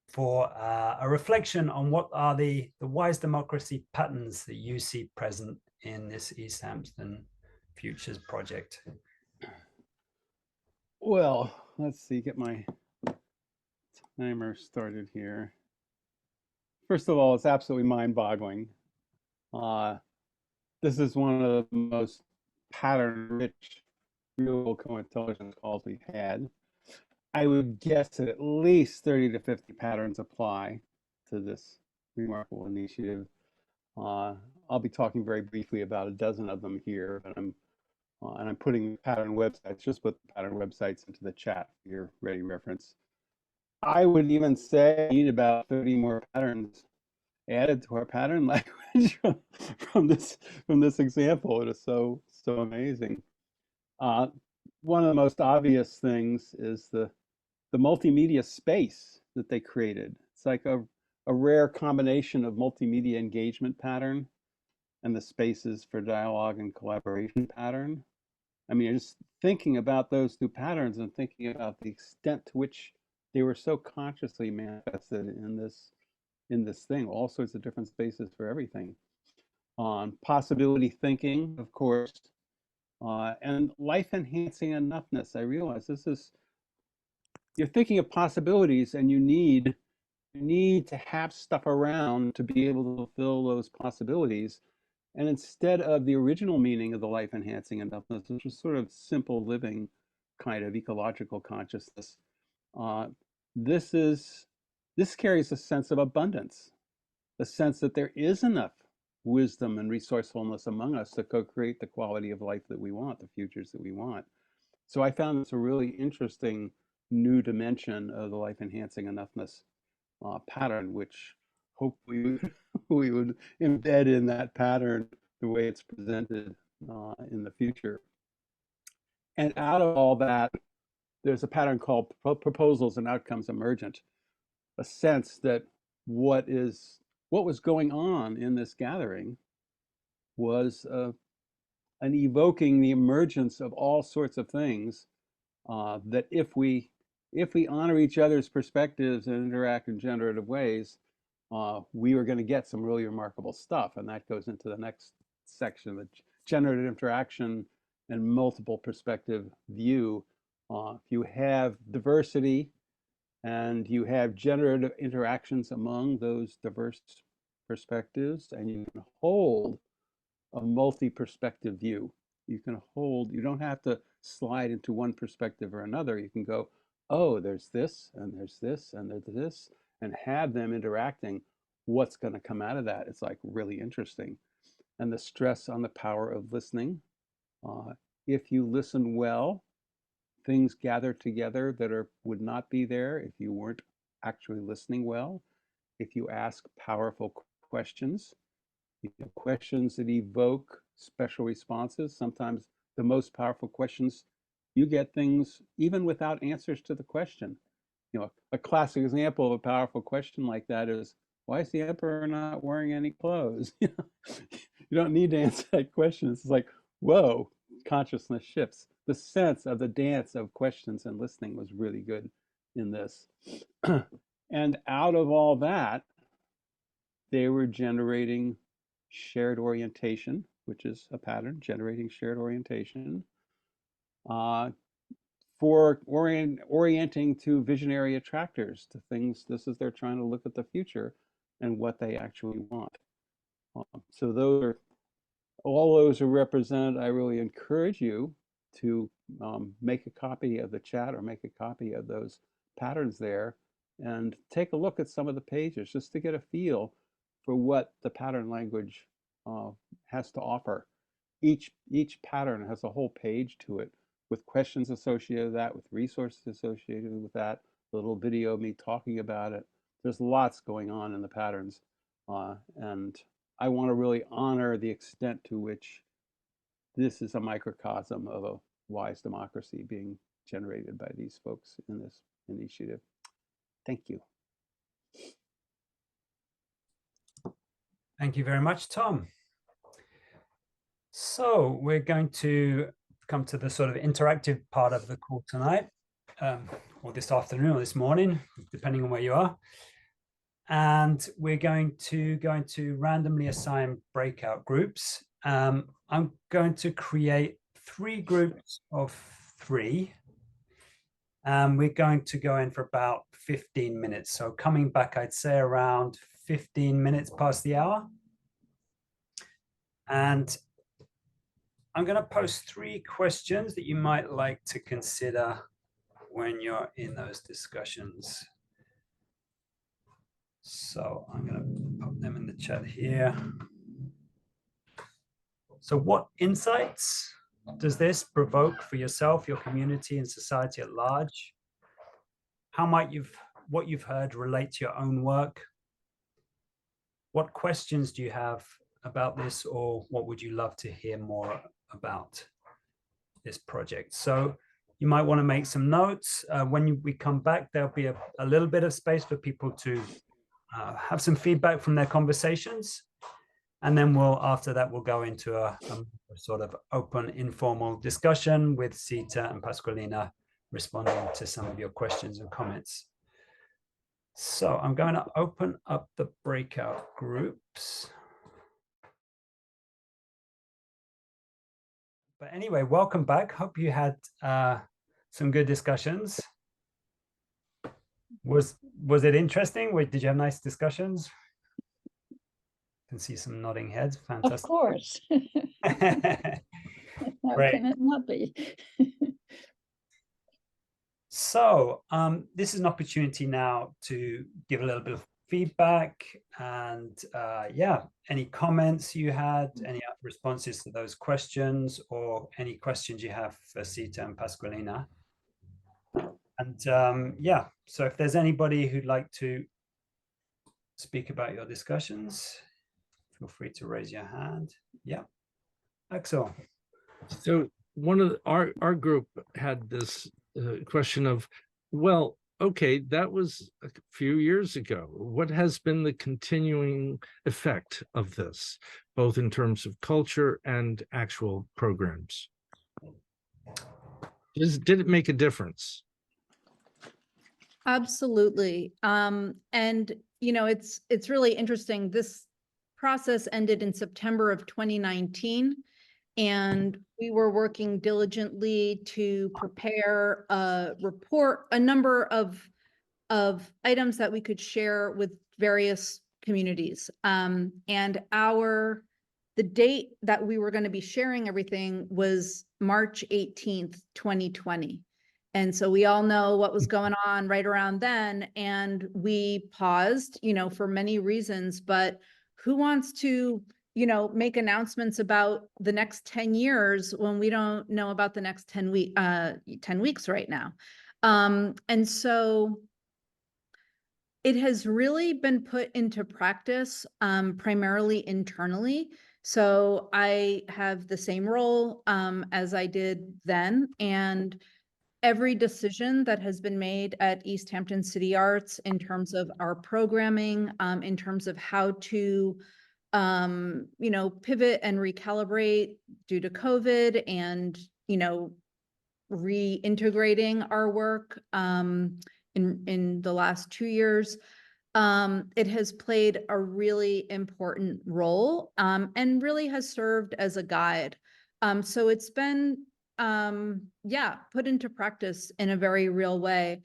for a reflection on what are the wise democracy patterns that you see present in this Easthampton Futures Project. Well, let's see, get my timer started here. First of all, it's absolutely mind-boggling. This is one of the most pattern-rich real co-intelligence calls we've had. I would guess that at least 30 to 50 patterns apply to this remarkable initiative. I'll be talking very briefly about a dozen of them here, but I'm And I'm putting pattern websites, just put the pattern websites into the chat for your ready reference. I would even say we need about 30 more patterns added to our pattern language from this example. It is so amazing. One of the most obvious things is the multimedia space that they created. It's like a rare combination of multimedia engagement pattern and the spaces for dialogue and collaboration pattern. I mean, just thinking about those two patterns and thinking about the extent to which they were so consciously manifested in this thing, all sorts of different spaces for everything. On possibility thinking, of course, and life enhancing enoughness. I realize you're thinking of possibilities, and you need to have stuff around to be able to fulfill those possibilities. And instead of the original meaning of the life enhancing enoughness, which is sort of simple living, kind of ecological consciousness, this carries a sense of abundance, a sense that there is enough wisdom and resourcefulness among us to co-create the quality of life that we want, the futures that we want. So I found this a really interesting new dimension of the life enhancing enoughness pattern, which hopefully we would embed in that pattern the way it's presented in the future. And out of all that, there's a pattern called proposals and outcomes emergent, a sense that what was going on in this gathering was an evoking the emergence of all sorts of things that if we honor each other's perspectives and interact in generative ways, we are going to get some really remarkable stuff. And that goes into the next section, the generative interaction and multiple perspective view. If you have diversity and you have generative interactions among those diverse perspectives, and you can hold a multi-perspective view. You don't have to slide into one perspective or another. You can go, oh, there's this, and there's this, and there's this, and have them interacting. What's going to come out of that? It's like really interesting. And the stress on the power of listening. If you listen well, things gather together that would not be there if you weren't actually listening well. If you ask powerful questions, questions that evoke special responses. Sometimes the most powerful questions, you get things even without answers to the question. A classic example of a powerful question like that is, why is the emperor not wearing any clothes? You don't need to answer that question. It's like, whoa, consciousness shifts. The sense of the dance of questions and listening was really good in this. And out of all that, they were generating shared orientation, which is a pattern, generating shared orientation, for orienting to visionary attractors, to things. This is they're trying to look at the future and what they actually want. So all those are represented. I really encourage you to make a copy of the chat or make a copy of those patterns there and take a look at some of the pages just to get a feel for what the pattern language has to offer. Each pattern has a whole page to it with questions associated with that, with resources associated with that, a little video of me talking about it. There's lots going on in the patterns. And I want to really honor the extent to which this is a microcosm of a wise democracy being generated by these folks in this initiative. Thank you. Thank you very much, Tom. So we're going to come to the sort of interactive part of the call tonight, or this afternoon or this morning, depending on where you are. And we're going to go into randomly assigned breakout groups. I'm going to create 3 groups of 3. And we're going to go in for about 15 minutes. So coming back, I'd say around 15 minutes past the hour. And I'm going to post 3 questions that you might like to consider when you're in those discussions. So I'm going to put them in the chat here. So what insights does this provoke for yourself, your community, and society at large? How might what you've heard relate to your own work? What questions do you have about this, or what would you love to hear more about this project? So you might want to make some notes. When we come back, there'll be a little bit of space for people to have some feedback from their conversations. And then after that, we'll go into a sort of open, informal discussion with Sita and Pasqualina responding to some of your questions and comments. So I'm going to open up the breakout groups. But anyway, welcome back. Hope you had some good discussions. Was it interesting? Did you have nice discussions? Can see some nodding heads. Fantastic. Of course. How Great. can it not be? So this is an opportunity now to give a little bit of feedback and yeah, any comments you had, any responses to those questions, or any questions you have for Sita and Pasqualina. And yeah, so if there's anybody who'd like to speak about your discussions, feel free to raise your hand. Yeah, Axel. So one of our group had this question of, well, okay, that was a few years ago. What has been the continuing effect of this, both in terms of culture and actual programs? Did it make a difference? Absolutely. And it's really interesting. This process ended in September of 2019. And we were working diligently to prepare a report, a number of items that we could share with various communities. And the date that we were going to be sharing everything was March 18th, 2020. And so we all know what was going on right around then. And we paused, for many reasons, but who wants to make announcements about the next 10 years when we don't know about the next 10 weeks right now. And so it has really been put into practice, primarily internally. So I have the same role as I did then. And every decision that has been made at Easthampton City Arts in terms of our programming, in terms of how to pivot and recalibrate due to COVID and, reintegrating our work in the last 2 years. It has played a really important role and really has served as a guide. So it's been, put into practice in a very real way.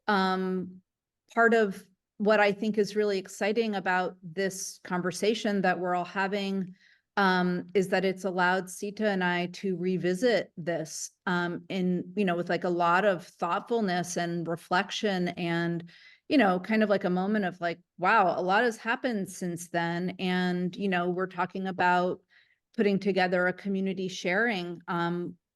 Part of what I think is really exciting about this conversation that we're all having is that it's allowed Sita and I to revisit this with like a lot of thoughtfulness and reflection and, kind of like a moment of like, wow, a lot has happened since then. And, we're talking about putting together a community sharing.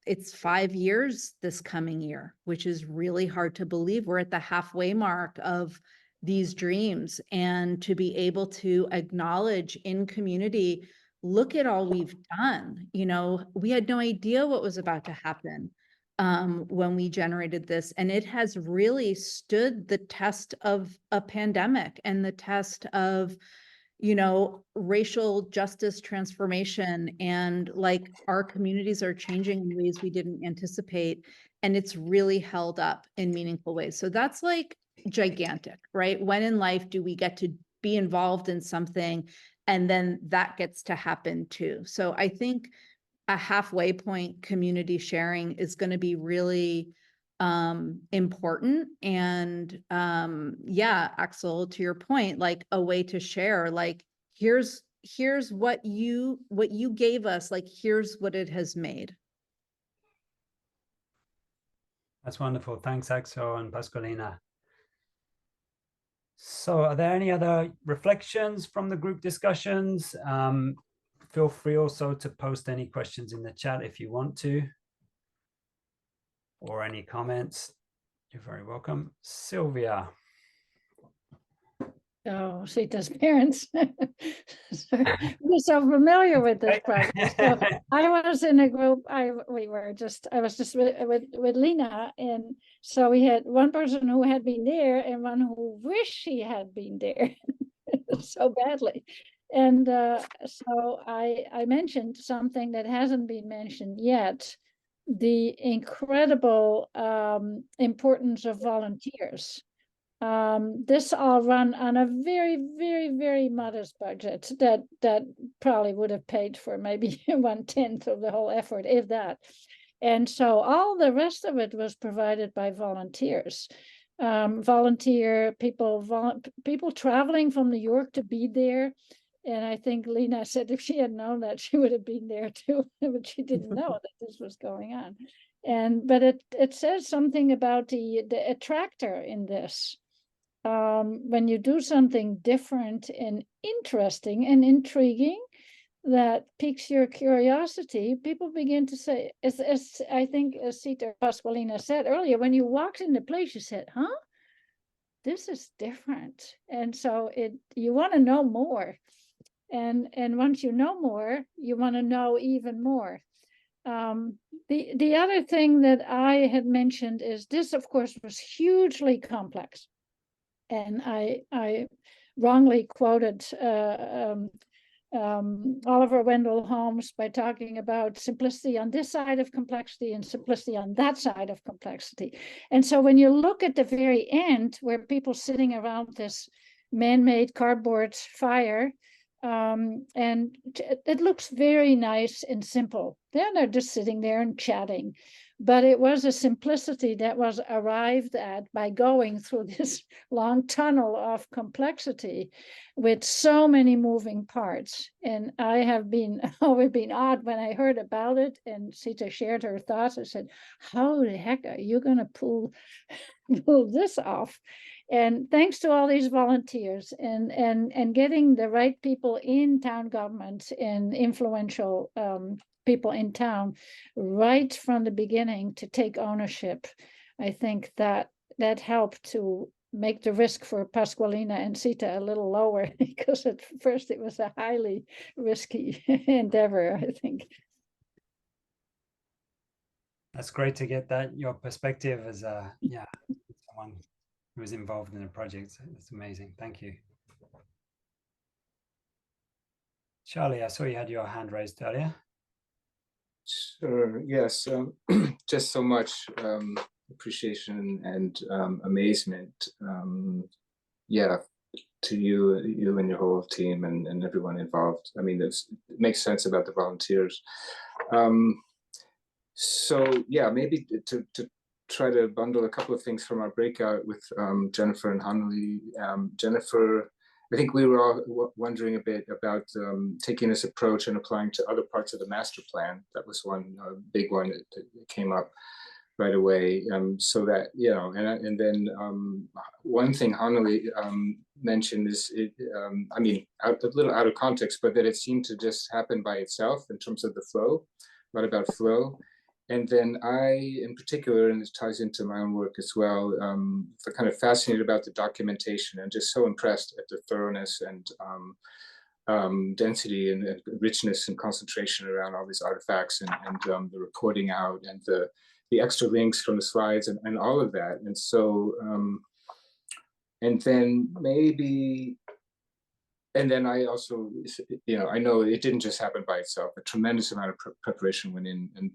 It's 5 years this coming year, which is really hard to believe. We're at the halfway mark of these dreams, and to be able to acknowledge in community, look at all we've done. We had no idea what was about to happen when we generated this, and it has really stood the test of a pandemic and the test of racial justice transformation, and like our communities are changing in ways we didn't anticipate, and it's really held up in meaningful ways. So that's like gigantic, right? When in life do we get to be involved in something and then that gets to happen too? So I think a halfway point community sharing is going to be really important. And Axel, to your point, like a way to share, like, here's what you gave us, like, here's what it has made. That's wonderful. Thanks, Axel and Pasqualina. So are there any other reflections from the group discussions? feel free also to post any questions in the chat if you want to, or any comments. You're very welcome. Sylvia. Oh, Sita's parents. So, we're so familiar with this project. So I was in a group, I was just with Lena. And so we had one person who had been there and one who wished he had been there so badly. And so I mentioned something that hasn't been mentioned yet, the incredible importance of volunteers. This all run on a very, very, very modest budget that probably would have paid for maybe 1/10 of the whole effort, if that. And so all the rest of it was provided by volunteers. Volunteer people, people traveling from New York to be there. And I think Lena said if she had known that, she would have been there too, but she didn't know that this was going on. But it says something about the attractor in this. When you do something different and interesting and intriguing that piques your curiosity, people begin to say, as I think as Sita Pasqualina said earlier, when you walked in the place, you said, huh? This is different. And so you want to know more. And once you know more, you want to know even more. The other thing that I had mentioned is this, of course, was hugely complex. And I wrongly quoted Oliver Wendell Holmes by talking about simplicity on this side of complexity and simplicity on that side of complexity. And so when you look at the very end, where people sitting around this man-made cardboard fire, and it looks very nice and simple. They're just sitting there and chatting. But it was a simplicity that was arrived at by going through this long tunnel of complexity with so many moving parts. And I have always been odd when I heard about it and Sita shared her thoughts. I said, how the heck are you going to pull this off? And thanks to all these volunteers and getting the right people in town government and influential people in town right from the beginning to take ownership, I think that helped to make the risk for Pasqualina and Sita a little lower, because at first it was a highly risky endeavor, I think. That's great to get your perspective as someone who was involved in a project. It's amazing. Thank you. Charlie, I saw you had your hand raised earlier. Sure, yes. Just so much appreciation and amazement, to you and your whole team and everyone involved. I mean, it makes sense about the volunteers. So yeah, maybe to try to bundle a couple of things from our breakout with Jennifer and Hanley. Jennifer, I think we were all wondering a bit about taking this approach and applying to other parts of the master plan. That was one big one that came up right away. So that, and then one thing Hanley mentioned is, I mean, a little out of context, but that it seemed to just happen by itself in terms of the flow, what about flow? And then I, in particular, and this ties into my own work as well, kind of fascinated about the documentation and just so impressed at the thoroughness and density and richness and concentration around all these artifacts and the reporting out and the extra links from the slides and all of that. And so, and then maybe, and then I also, I know it didn't just happen by itself. A tremendous amount of preparation went in, and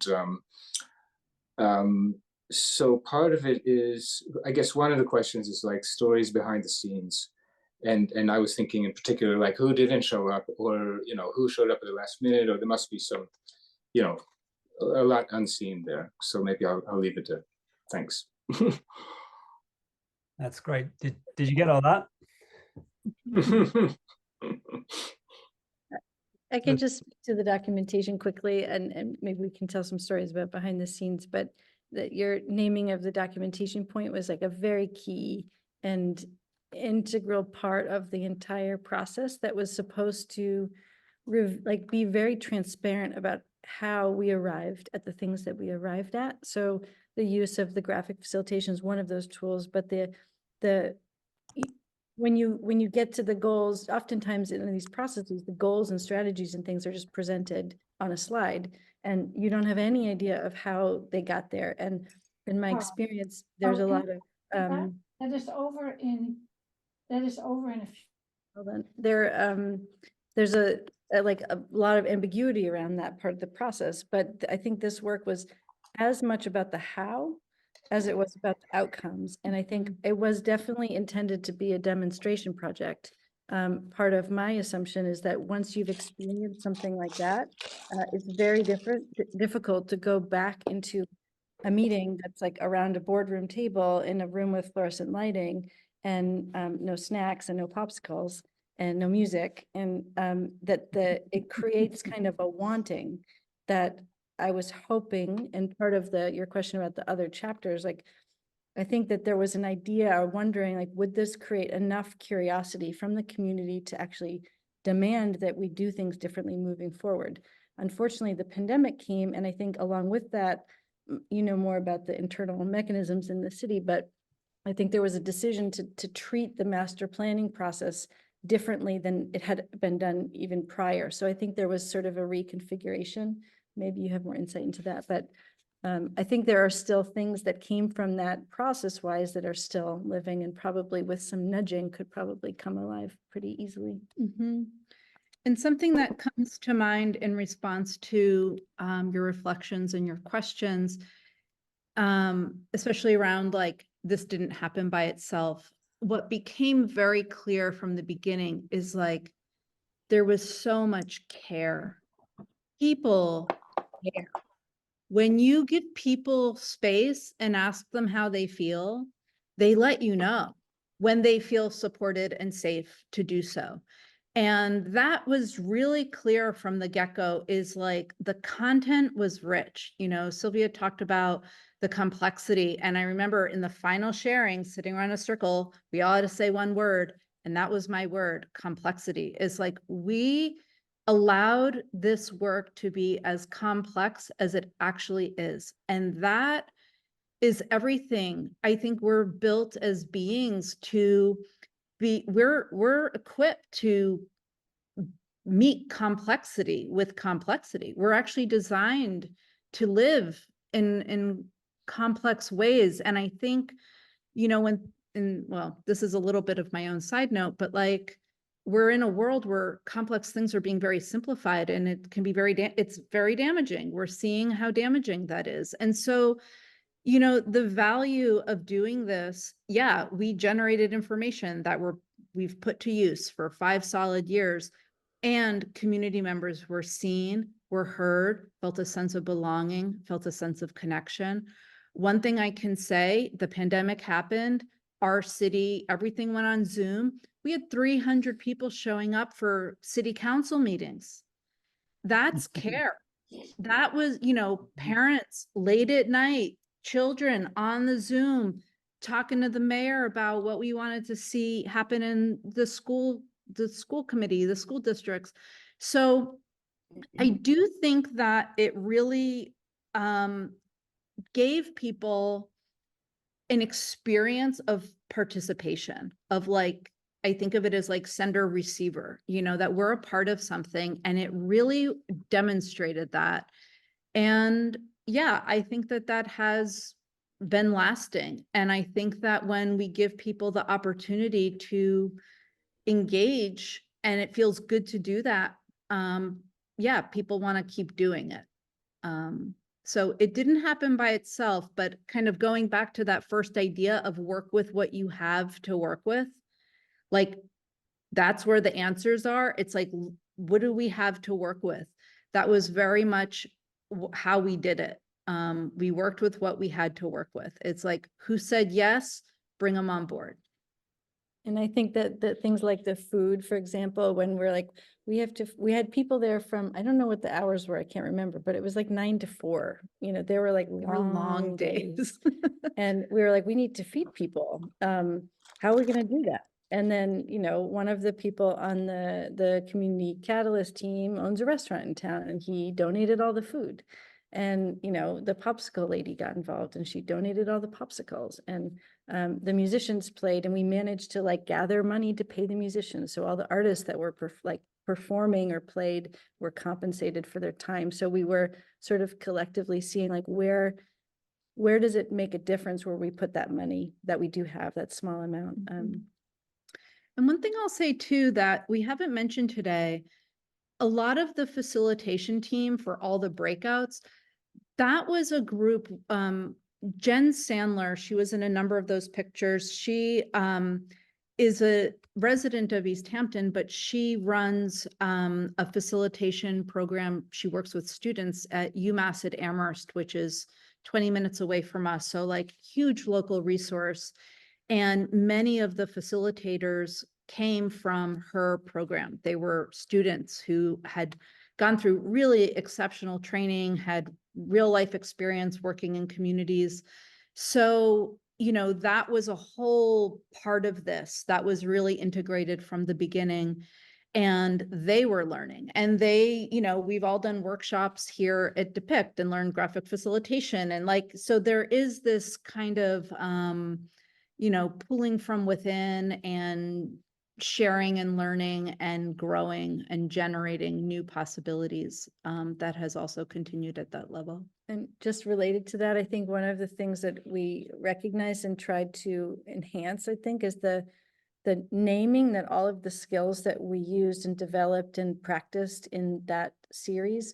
so part of it is, I guess one of the questions is like stories behind the scenes, and I was thinking in particular, like who didn't show up, or who showed up at the last minute, or there must be some, a lot unseen there. So maybe I'll leave it there. Thanks. That's great. Did you get all that? I can just speak to the documentation quickly, and maybe we can tell some stories about behind the scenes, but that your naming of the documentation point was like a very key and integral part of the entire process that was supposed to like be very transparent about how we arrived at the things that we arrived at. So the use of the graphic facilitation is one of those tools, but when you get to the goals, oftentimes in these processes, the goals and strategies and things are just presented on a slide, and you don't have any idea of how they got there. And in my Oh. experience, there's a lot of That is over in a few. hold on. There's a lot of ambiguity around that part of the process, but I think this work was as much about the how as it was about the outcomes. And I think it was definitely intended to be a demonstration project. Part of my assumption is that once you've experienced something like that, it's very difficult to go back into a meeting that's like around a boardroom table in a room with fluorescent lighting and no snacks and no popsicles and no music, and it creates kind of a wanting that I was hoping, and part of your question about the other chapters, like I think that there was an idea or wondering, like, would this create enough curiosity from the community to actually demand that we do things differently moving forward? Unfortunately, the pandemic came, and I think along with that, you know more about the internal mechanisms in the city, but I think there was a decision to treat the master planning process differently than it had been done even prior. So I think there was sort of a reconfiguration. Maybe you have more insight into that, but I think there are still things that came from that process-wise that are still living, and probably with some nudging could probably come alive pretty easily. Mm-hmm. And something that comes to mind in response to your reflections and your questions, especially around like, this didn't happen by itself. What became very clear from the beginning is like, there was so much care. People care. When you give people space and ask them how they feel, they let you know when they feel supported and safe to do so. And that was really clear from the get-go, is like the content was rich. You know, Sylvia talked about the complexity. And I remember in the final sharing, sitting around a circle, we all had to say one word, and that was my word, complexity. Is like, we allowed this work to be as complex as it actually is. And that is everything. I think we're built as beings to be, we're equipped to meet complexity with complexity. We're actually designed to live in complex ways. And I think, you know, well, this is a little bit of my own side note, but like, we're in a world where complex things are being very simplified, and it can be it's very damaging. We're seeing how damaging that is. And so, you know, the value of doing this, yeah, we generated information that we've put to use for 5 solid years, and community members were seen, were heard, felt a sense of belonging, felt a sense of connection. One thing I can say, the pandemic happened, our city, everything went on Zoom. We had 300 people showing up for city council meetings. That's care. That was, you know, parents late at night, children on the Zoom, talking to the mayor about what we wanted to see happen in the school committee, the school districts. So I do think that it really gave people an experience of participation, of like, I think of it as like sender receiver, you know, that we're a part of something, and it really demonstrated that. And yeah, I think that that has been lasting. And I think that when we give people the opportunity to engage, and it feels good to do that, yeah, people want to keep doing it. So it didn't happen by itself, but kind of going back to that first idea of work with what you have to work with, like, that's where the answers are. It's like, what do we have to work with? That was very much how we did it. We worked with what we had to work with. It's like, who said yes, bring them on board. And I think that things like the food, for example, when we're like, we had people there from, I don't know what the hours were, I can't remember, but it was like 9 to 4, you know, they were like long days. And we were like, we need to feed people. How are we going to do that? And then, you know, one of the people on the community catalyst team owns a restaurant in town, and he donated all the food. And, you know, the popsicle lady got involved, and she donated all the popsicles. And the musicians played, and we managed to like gather money to pay the musicians. So all the artists that were performing or played were compensated for their time. So we were sort of collectively seeing like where does it make a difference where we put that money that we do have, that small amount. And one thing I'll say too, that we haven't mentioned today, a lot of the facilitation team for all the breakouts, that was a group, Jen Sandler, she was in a number of those pictures. She is a resident of Easthampton, but she runs a facilitation program. She works with students at UMass at Amherst, which is 20 minutes away from us. So like huge local resource. And many of the facilitators came from her program. They were students who had gone through really exceptional training, had real life experience working in communities. So, you know, that was a whole part of this that was really integrated from the beginning. And they were learning, and they, you know, we've all done workshops here at Depict and learned graphic facilitation. And like, so there is this kind of, you know, pulling from within and sharing and learning and growing and generating new possibilities that has also continued at that level. And just related to that, I think one of the things that we recognized and tried to enhance, I think, is the naming that all of the skills that we used and developed and practiced in that series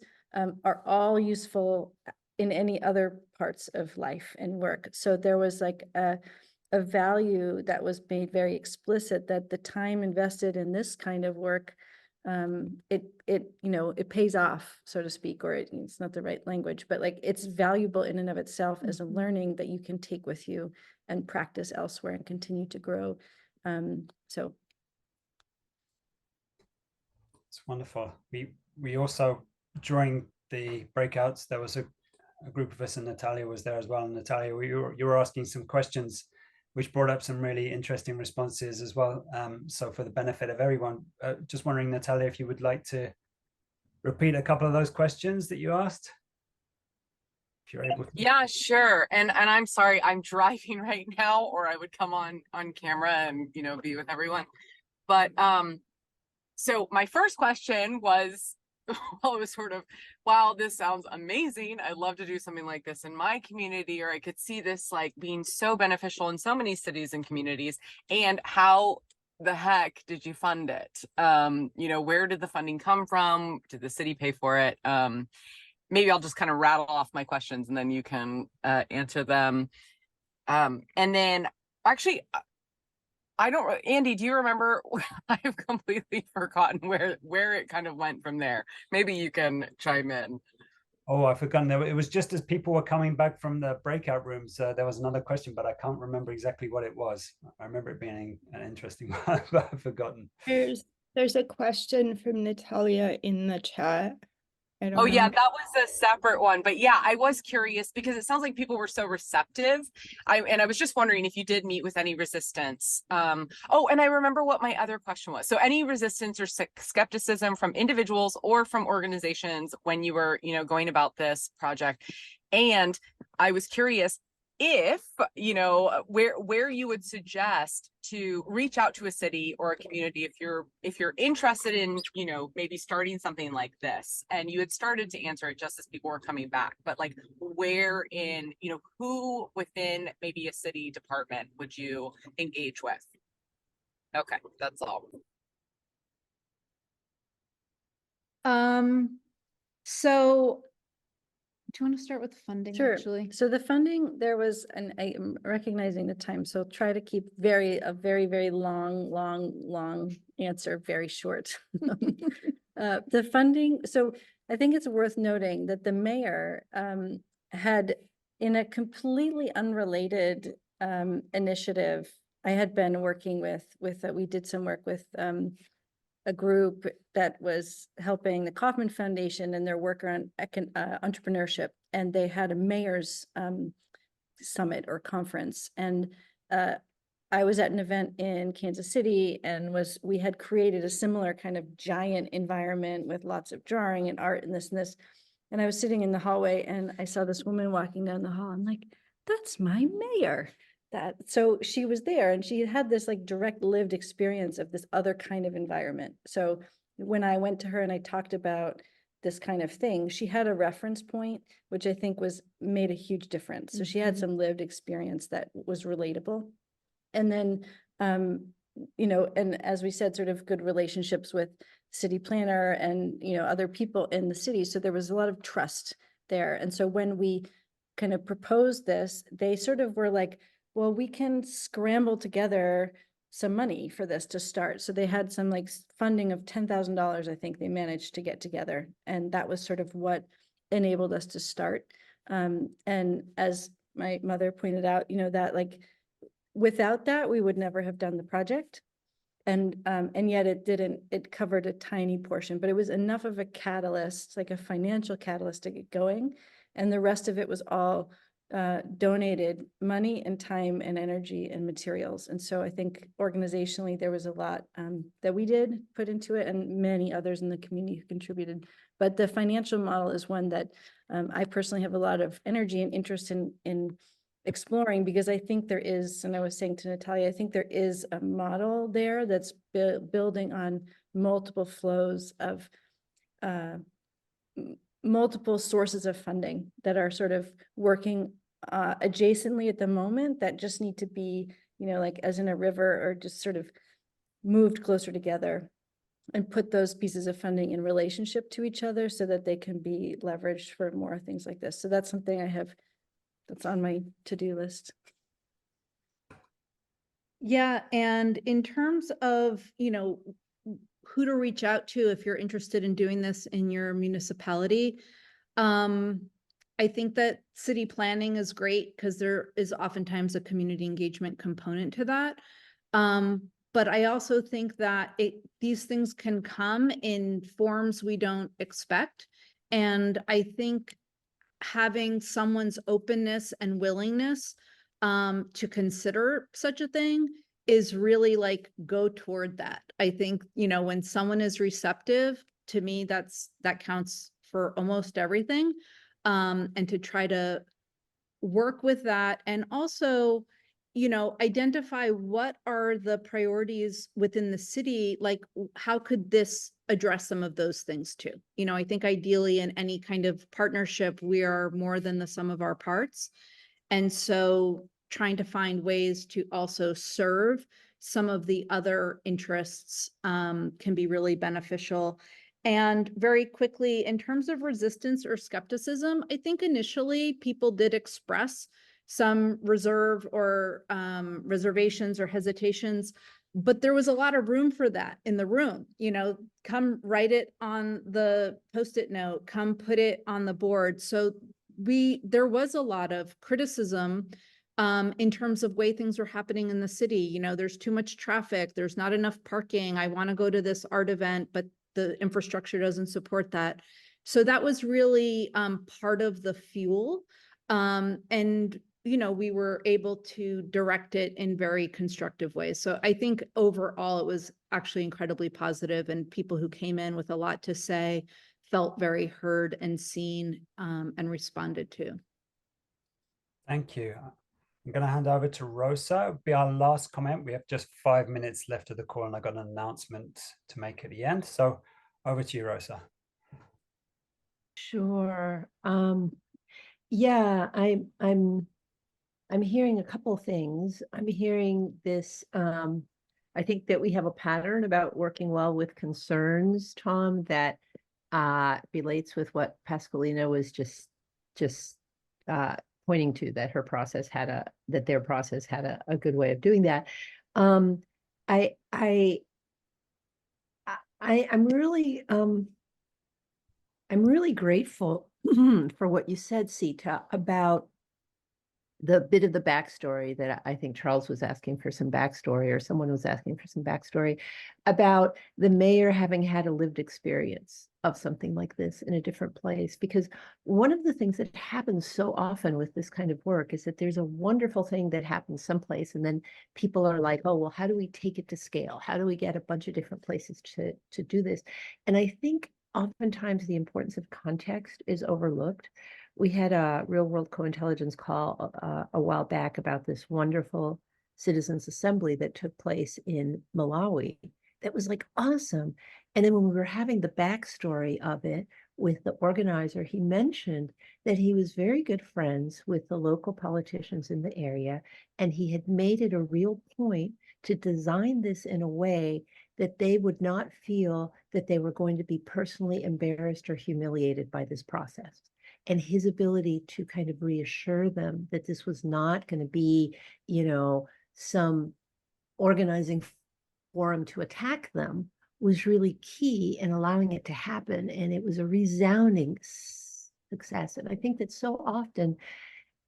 are all useful in any other parts of life and work. So there was like a value that was made very explicit that the time invested in this kind of work, it you know, it pays off, so to speak, or it's not the right language, but like it's valuable in and of itself as a learning that you can take with you and practice elsewhere and continue to grow. So it's wonderful. We also, during the breakouts, there was a group of us, and Natalia was there as well. And Natalia, you were asking some questions which brought up some really interesting responses as well. So for the benefit of everyone, just wondering, Natalia, if you would like to repeat a couple of those questions that you asked, if you're able to. Yeah, sure. And I'm sorry, I'm driving right now, or I would come on camera and, you know, be with everyone. But so my first question was, well, it was sort of, wow, this sounds amazing. I'd love to do something like this in my community, or I could see this like being so beneficial in so many cities and communities. And how the heck did you fund it? You know, where did the funding come from? Did the city pay for it? Maybe I'll just kind of rattle off my questions and then you can answer them. And then actually, I don't, Andy, do you remember? I've completely forgotten where it kind of went from there. Maybe you can chime in. Oh, I've forgotten. It was just as people were coming back from the breakout rooms, there was another question, but I can't remember exactly what it was. I remember it being an interesting one, but I've forgotten. There's a question from Natalia in the chat. Oh yeah, that was a separate one, but yeah, I was curious because it sounds like people were so receptive. And I was just wondering if you did meet with any resistance. Oh, and I remember what my other question was. So any resistance or skepticism from individuals or from organizations when you were, you know, going about this project. And I was curious if, you know, where you would suggest to reach out to a city or a community if you're interested in, you know, maybe starting something like this. And you had started to answer it just as people were coming back, but like where in, you know, who within maybe a city department would you engage with? Okay, that's all. So do you want to start with funding? sure. Actually? So the funding, there was, and I am recognizing the time, so try to keep a very, very long answer very short. The funding, so I think it's worth noting that the mayor had, in a completely unrelated initiative, I had been working with we did some work with a group that was helping the Kauffman Foundation and their work around entrepreneurship. And they had a mayor's summit or conference. And I was at an event in Kansas City and we had created a similar kind of giant environment with lots of drawing and art and this and this. And I was sitting in the hallway and I saw this woman walking down the hall. I'm like, that's my mayor. So she was there and she had this like direct lived experience of this other kind of environment. So when I went to her and I talked about this kind of thing, she had a reference point, which I think made a huge difference. So she had some lived experience that was relatable. And then, and as we said, sort of good relationships with city planner and, other people in the city. So there was a lot of trust there. And so when we kind of proposed this, they sort of were like, well, we can scramble together some money for this to start. So they had some like funding of $10,000, I think they managed to get together. And that was sort of what enabled us to start. And as my mother pointed out, that like, without that, we would never have done the project. And yet it covered a tiny portion, but it was enough of a catalyst, like a financial catalyst to get going. And the rest of it was all donated money and time and energy and materials. And so I think organizationally, there was a lot that we did put into it and many others in the community who contributed. But the financial model is one that I personally have a lot of energy and interest in exploring, because I think there is, and I was saying to Natalia, I think there is a model there that's building on multiple flows of multiple sources of funding that are sort of working adjacently at the moment that just need to be, like as in a river, or just sort of moved closer together and put those pieces of funding in relationship to each other so that they can be leveraged for more things like this. So that's something that's on my to-do list. Yeah, and in terms of, who to reach out to if you're interested in doing this in your municipality, I think that city planning is great because there is oftentimes a community engagement component to that. But I also think that these things can come in forms we don't expect. And I think having someone's openness and willingness to consider such a thing is really like go toward that. I think, when someone is receptive, to me, that counts for almost everything. And to try to work with that and also, identify what are the priorities within the city, like how could this address some of those things too? I think ideally in any kind of partnership, we are more than the sum of our parts. And so trying to find ways to also serve some of the other interests can be really beneficial. And very quickly, in terms of resistance or skepticism, I think initially people did express some reserve or reservations or hesitations, but there was a lot of room for that in the room. Come write it on the Post-it note, come put it on the board. So there was a lot of criticism in terms of way things were happening in the city. There's too much traffic, there's not enough parking. I want to go to this art event, but the infrastructure doesn't support that. So that was really part of the fuel. And, we were able to direct it in very constructive ways. So I think overall, it was actually incredibly positive, and people who came in with a lot to say felt very heard and seen and responded to. Thank you. I'm going to hand over to Rosa. It'll be our last comment. We have just 5 minutes left of the call, and I've got an announcement to make at the end. So over to you, Rosa. Sure. Yeah, I'm hearing a couple things. I'm hearing this. I think that we have a pattern about working well with concerns, Tom, that relates with what Pasqualina was just pointing to, that their process had a good way of doing that. I'm really grateful for what you said, Sita, about the bit of the backstory that I think Charles was asking for some backstory, or someone was asking for some backstory about the mayor having had a lived experience of something like this in a different place. Because one of the things that happens so often with this kind of work is that there's a wonderful thing that happens someplace, and then people are like, oh, well, how do we take it to scale? How do we get a bunch of different places to do this? And I think oftentimes the importance of context is overlooked. We had a real world co-intelligence call a while back about this wonderful citizens assembly that took place in Malawi. That was like awesome. And then when we were having the backstory of it with the organizer, he mentioned that he was very good friends with the local politicians in the area, and he had made it a real point to design this in a way that they would not feel that they were going to be personally embarrassed or humiliated by this process. And his ability to kind of reassure them that this was not going to be, you know, some organizing forum to attack them was really key in allowing it to happen. And it was a resounding success. And I think that so often,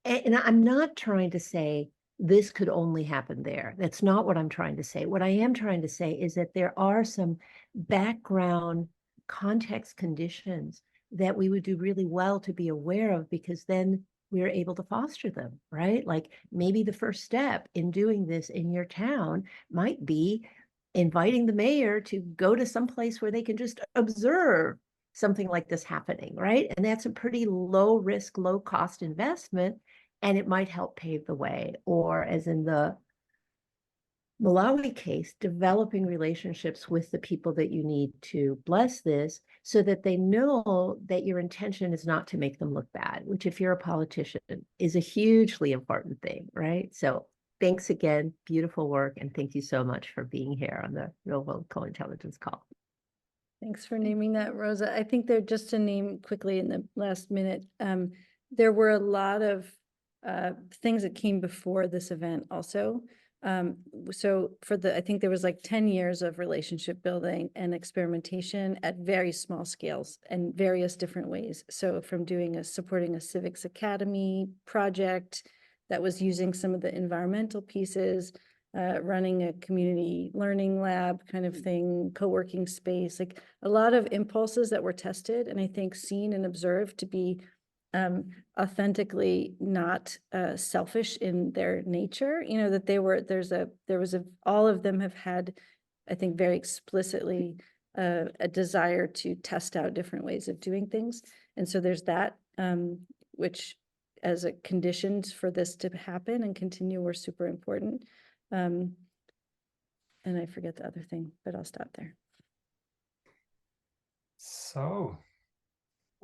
and I'm not trying to say this could only happen there. That's not what I'm trying to say. What I am trying to say is that there are some background context conditions that we would do really well to be aware of, because then we're able to foster them, right? Like maybe the first step in doing this in your town might be inviting the mayor to go to some place where they can just observe something like this happening, right? And that's a pretty low risk, low cost investment, and it might help pave the way. Or as in the Malawi case, developing relationships with the people that you need to bless this so that they know that your intention is not to make them look bad, which if you're a politician is a hugely important thing, right? So thanks again, beautiful work, and thank you so much for being here on the Real World Co-Intelligence call. Thanks for naming that, Rosa. I think there, just to name quickly in the last minute, there were a lot of things that came before this event also. So for I think there was like 10 years of relationship building and experimentation at very small scales and various different ways. So from supporting a civics academy project that was using some of the environmental pieces, running a community learning lab kind of thing, co-working space, like a lot of impulses that were tested and I think seen and observed to be authentically not selfish in their nature, you know, that all of them have had, I think, very explicitly a desire to test out different ways of doing things. And so there's that, which as a conditions for this to happen and continue were super important. And I forget the other thing, but I'll stop there. So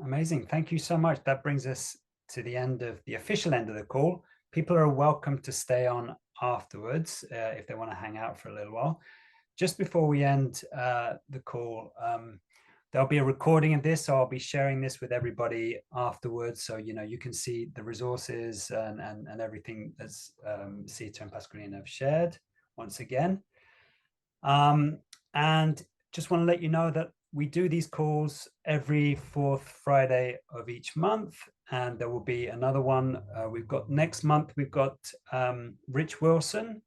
amazing. Thank you so much. That brings us to the end of the official end of the call. People are welcome to stay on afterwards if they want to hang out for a little while. Just before we end the call, there'll be a recording of this, so I'll be sharing this with everybody afterwards. So, you know, you can see the resources and everything as Sita and Pasqualina have shared once again. And just want to let you know that we do these calls every fourth Friday of each month, and there will be another one. Next month, we've got Rich Wilson,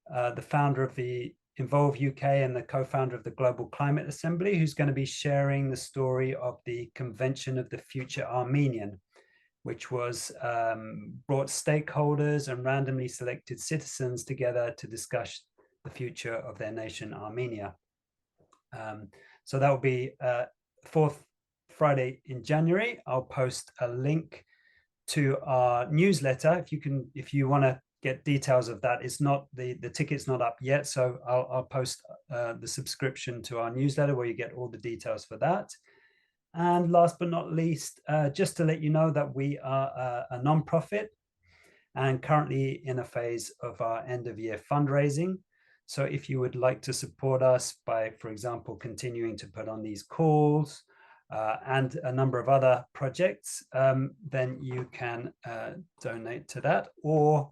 the founder of the Involve UK and the co-founder of the Global Climate Assembly, who's going to be sharing the story of the Convention of the Future Armenian, which was brought stakeholders and randomly selected citizens together to discuss the future of their nation, Armenia. So that will be fourth Friday in January. I'll post a link to our newsletter. If you want to get details of that, it's not the ticket's not up yet. So I'll post the subscription to our newsletter where you get all the details for that. And last but not least, just to let you know that we are a nonprofit and currently in a phase of our end of year fundraising. So if you would like to support us by, for example, continuing to put on these calls and a number of other projects, then you can donate to that, or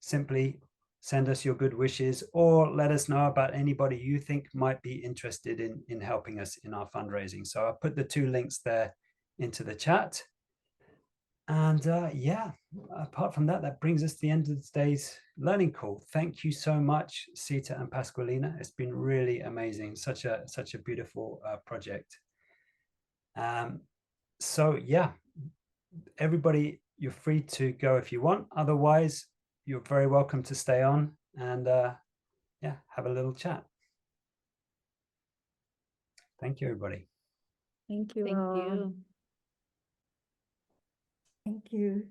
simply send us your good wishes, or let us know about anybody you think might be interested in helping us in our fundraising. So I'll put the two links there into the chat. And yeah, apart from that, that brings us to the end of today's learning call. Thank you so much, Sita and Pasqualina. It's been really amazing. Such a beautiful project. So yeah, everybody, you're free to go if you want. Otherwise, you're very welcome to stay on and yeah, have a little chat. Thank you, everybody. Thank you. Thank all. you. Thank you.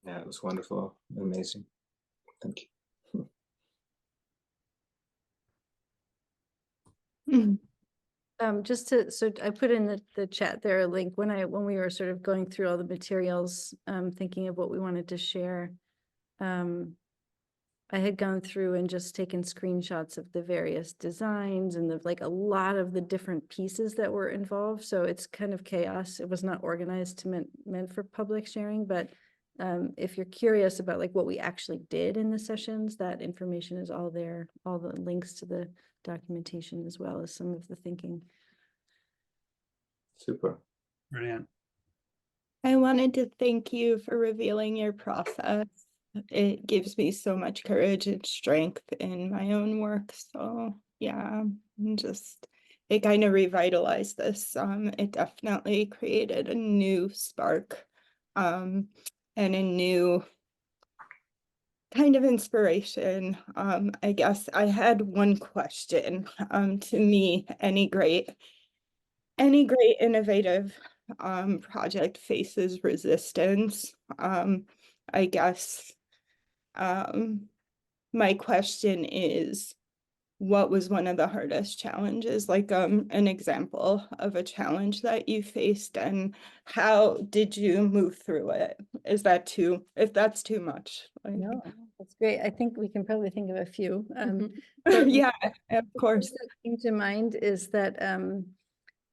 Yeah, it was wonderful, amazing. Thank you. Just to, so I put in the chat there a link when we were sort of going through all the materials, thinking of what we wanted to share. I had gone through and just taken screenshots of the various designs and like a lot of the different pieces that were involved. So it's kind of chaos. It was not organized to meant for public sharing, but if you're curious about like what we actually did in the sessions, that information is all there, all the links to the documentation as well as some of the thinking. Super. Brilliant. I wanted to thank you for revealing your process. It gives me so much courage and strength in my own work. So yeah, it kind of revitalized this. It definitely created a new spark and a new kind of inspiration. I guess I had one question. To me, any great innovative project faces resistance. I guess my question is, what was one of the hardest challenges? Like an example of a challenge that you faced, and how did you move through it? Is that if that's too much? Like, No, that's great. I think we can probably think of a few. yeah, of course. What came to mind is that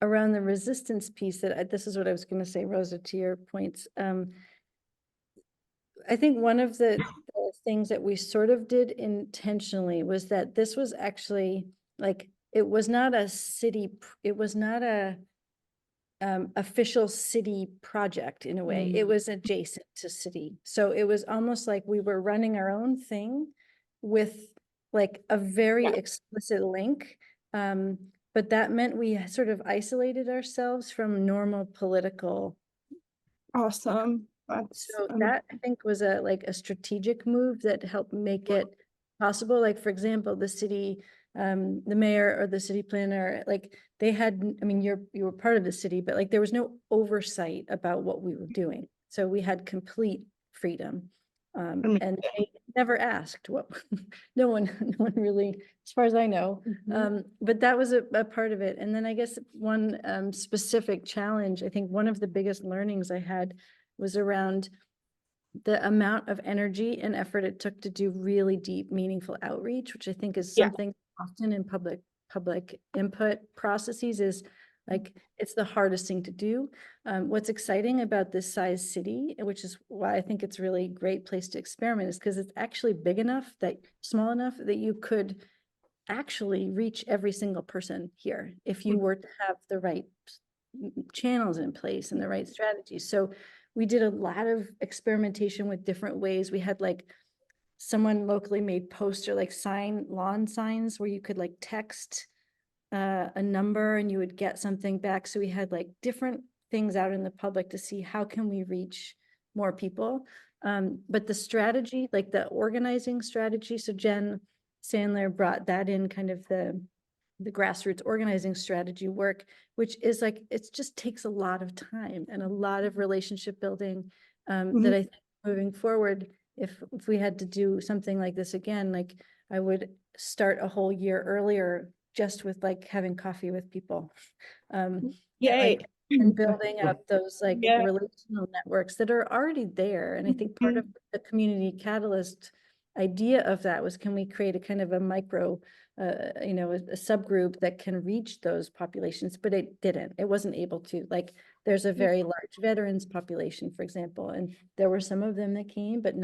around the resistance piece, that this is what I was going to say, Rosa, to your points. I think one of the things that we sort of did intentionally was that this was actually like, it was not a city, it was not a official city project in a way. It was adjacent to city. So it was almost like we were running our own thing with like a very explicit link. But that meant we sort of isolated ourselves from normal political. Awesome. So that I think was a strategic move that helped make it possible. Like, for example, the city, the mayor or the city planner, like they had, I mean, you were part of the city, but like there was no oversight about what we were doing. So we had complete freedom. And they never asked what, no one really, as far as I know, but that was a part of it. And then I guess one specific challenge, I think one of the biggest learnings I had was around the amount of energy and effort it took to do really deep, meaningful outreach, which I think is something often in public input processes is like, it's the hardest thing to do. What's exciting about this size city, which is why I think it's really a great place to experiment, is because it's actually big enough, small enough that you could actually reach every single person here if you were to have the right channels in place and the right strategies. So we did a lot of experimentation with different ways. We had like someone locally made poster, like lawn signs where you could like text a number and you would get something back. So we had like different things out in the public to see how can we reach more people. But the strategy, like the organizing strategy, so Jen Sandler brought that in, kind of the grassroots organizing strategy work, which is like, it just takes a lot of time and a lot of relationship building that I think moving forward, if we had to do something like this again, like I would start a whole year earlier just with like having coffee with people. Like, and building up those like relational networks that are already there. And I think part of the community catalyst idea of that was, can we create a kind of a micro a subgroup that can reach those populations, but it didn't. It wasn't able to. Like, there's a very large veterans population, for example, and there were some of them that came, but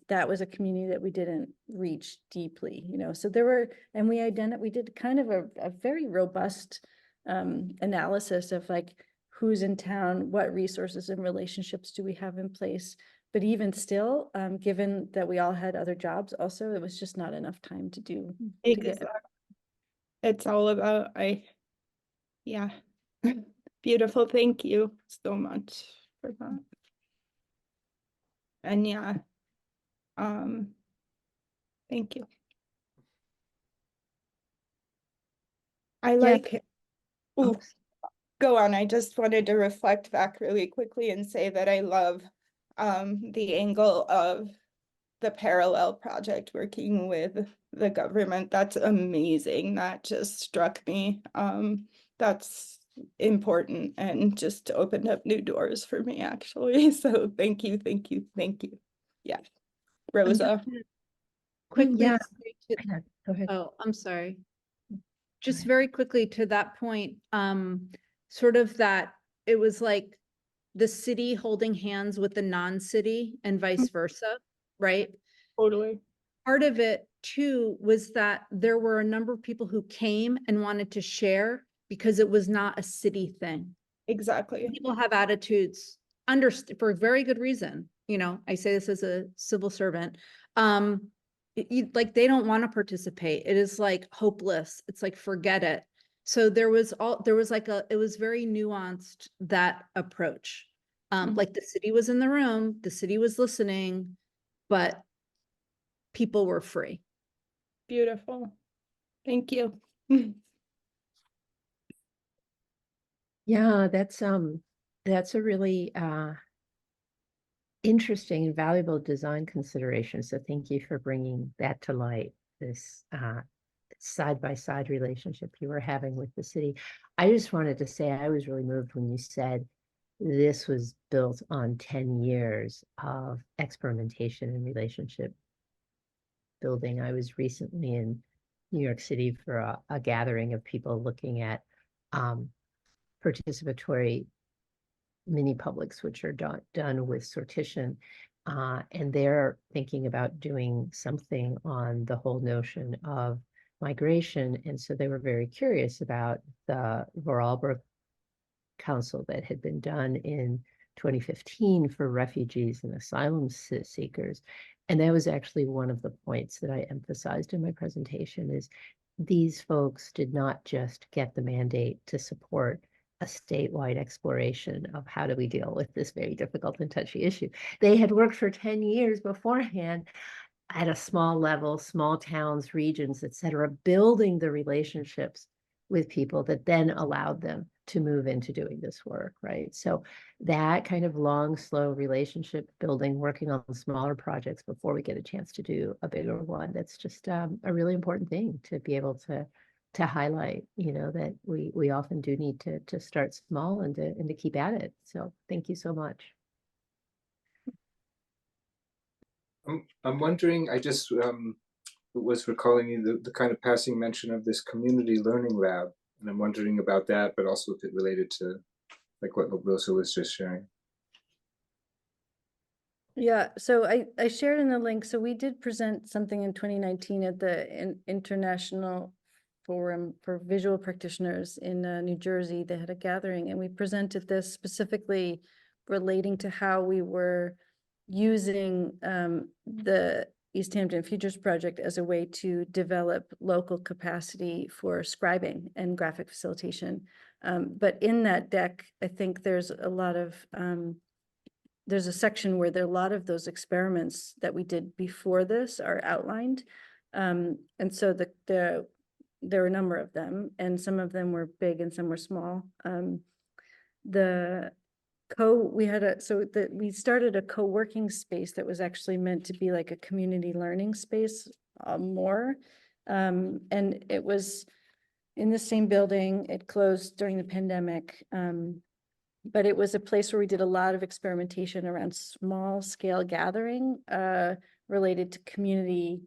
that was a community that we didn't reach deeply, So there were, and we did kind of a very robust analysis of like, who's in town, what resources and relationships do we have in place. But even still, given that we all had other jobs also, it was just not enough time to do. to get- Exactly. It's all about, yeah. Beautiful. Thank you so much for that. And yeah, thank you. I like, ooh, go on. I just wanted to reflect back really quickly and say that I love the angle of the parallel project working with the government. That's amazing. That just struck me. That's important and just opened up new doors for me, actually. So thank you, thank you, thank you. Yeah. Rosa. Quickly. Yeah. say to- Yeah, go ahead. Oh, I'm sorry. Just ahead. very quickly to that point, sort of that it was like the city holding hands with the non-city and vice versa, right? Totally. Part of it too was that there were a number of people who came and wanted to share because it was not a city thing. Exactly. People have attitudes for very good reason. You know, I say this as a civil servant. Like they don't want to participate. It is like hopeless. It's like, forget it. So it was very nuanced, that approach. Like the city was in the room, the city was listening, but people were free. Beautiful. Thank you. Yeah, that's a really interesting and valuable design consideration. So thank you for bringing that to light, this side-by-side relationship you were having with the city. I just wanted to say I was really moved when you said this was built on 10 years of experimentation and relationship building. I was recently in New York City for a gathering of people looking at participatory mini publics, which are done with sortition. And they're thinking about doing something on the whole notion of migration. And so they were very curious about the Vorarlberg Council that had been done in 2015 for refugees and asylum seekers. And that was actually one of the points that I emphasized in my presentation, is these folks did not just get the mandate to support a statewide exploration of how do we deal with this very difficult and touchy issue. They had worked for 10 years beforehand at a small level, small towns, regions, et cetera, building the relationships with people that then allowed them to move into doing this work, right? So that kind of long, slow relationship building, working on smaller projects before we get a chance to do a bigger one, that's just a really important thing to be able to highlight, you know, that we often do need to start small and to keep at it. So thank you so much. I'm wondering, I just was recalling you the kind of passing mention of this community learning lab, and I'm wondering about that, but also if it related to like what Rosa was just sharing. Yeah, so I shared in the link. So we did present something in 2019 at the International Forum for Visual Practitioners in New Jersey. They had a gathering, and we presented this specifically relating to how we were using the Easthampton Futures Project as a way to develop local capacity for scribing and graphic facilitation. But in that deck, I think there's a lot of there's a section where there are a lot of those experiments that we did before this are outlined. And so there are a number of them, and some of them were big and some were small. We started a co-working space that was actually meant to be like a community learning space more. And it was in the same building. It closed during the pandemic. But it was a place where we did a lot of experimentation around small scale gathering related to community,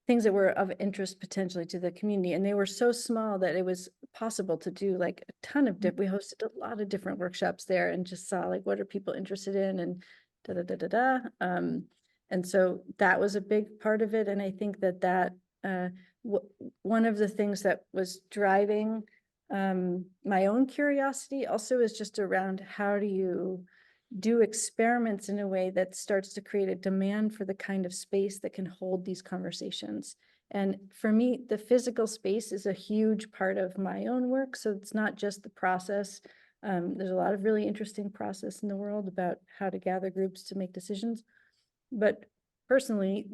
things that were of interest potentially to the community. And they were so small that it was possible to do like a ton of we hosted a lot of different workshops there and just saw like, what are people interested in, and and so that was a big part of it. And I think that one of the things that was driving my own curiosity also is just around how do you do experiments in a way that starts to create a demand for the kind of space that can hold these conversations. And for me, the physical space is a huge part of my own work. So it's not just the process. There's a lot of really interesting process in the world about how to gather groups to make decisions. But personally,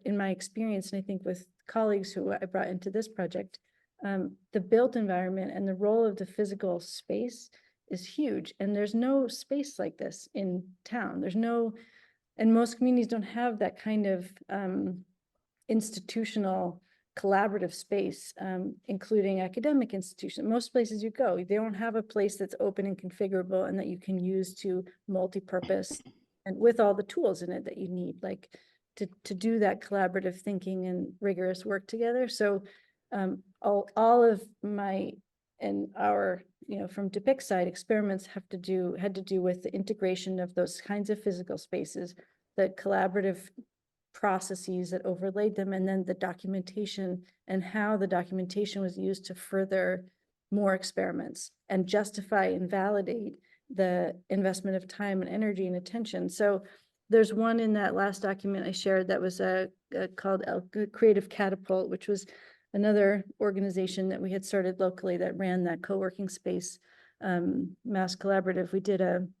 in my experience, and I think with colleagues who I brought into this project, the built environment and the role of the physical space is huge. And there's no space like this in town. And most communities don't have that kind of institutional collaborative space, including academic institutions. Most places you go, they don't have a place that's open and configurable and that you can use to multi-purpose and with all the tools in it that you need, like to do that collaborative thinking and rigorous work together. So all of my and our, from DPIC side, experiments had to do with the integration of those kinds of physical spaces, the collaborative processes that overlaid them, and then the documentation and how the documentation was used to further more experiments and justify and validate the investment of time and energy and attention. So there's one in that last document I shared that was called Creative Catapult, which was another organization that we had started locally that ran that co-working space, Mass Collaborative. We did an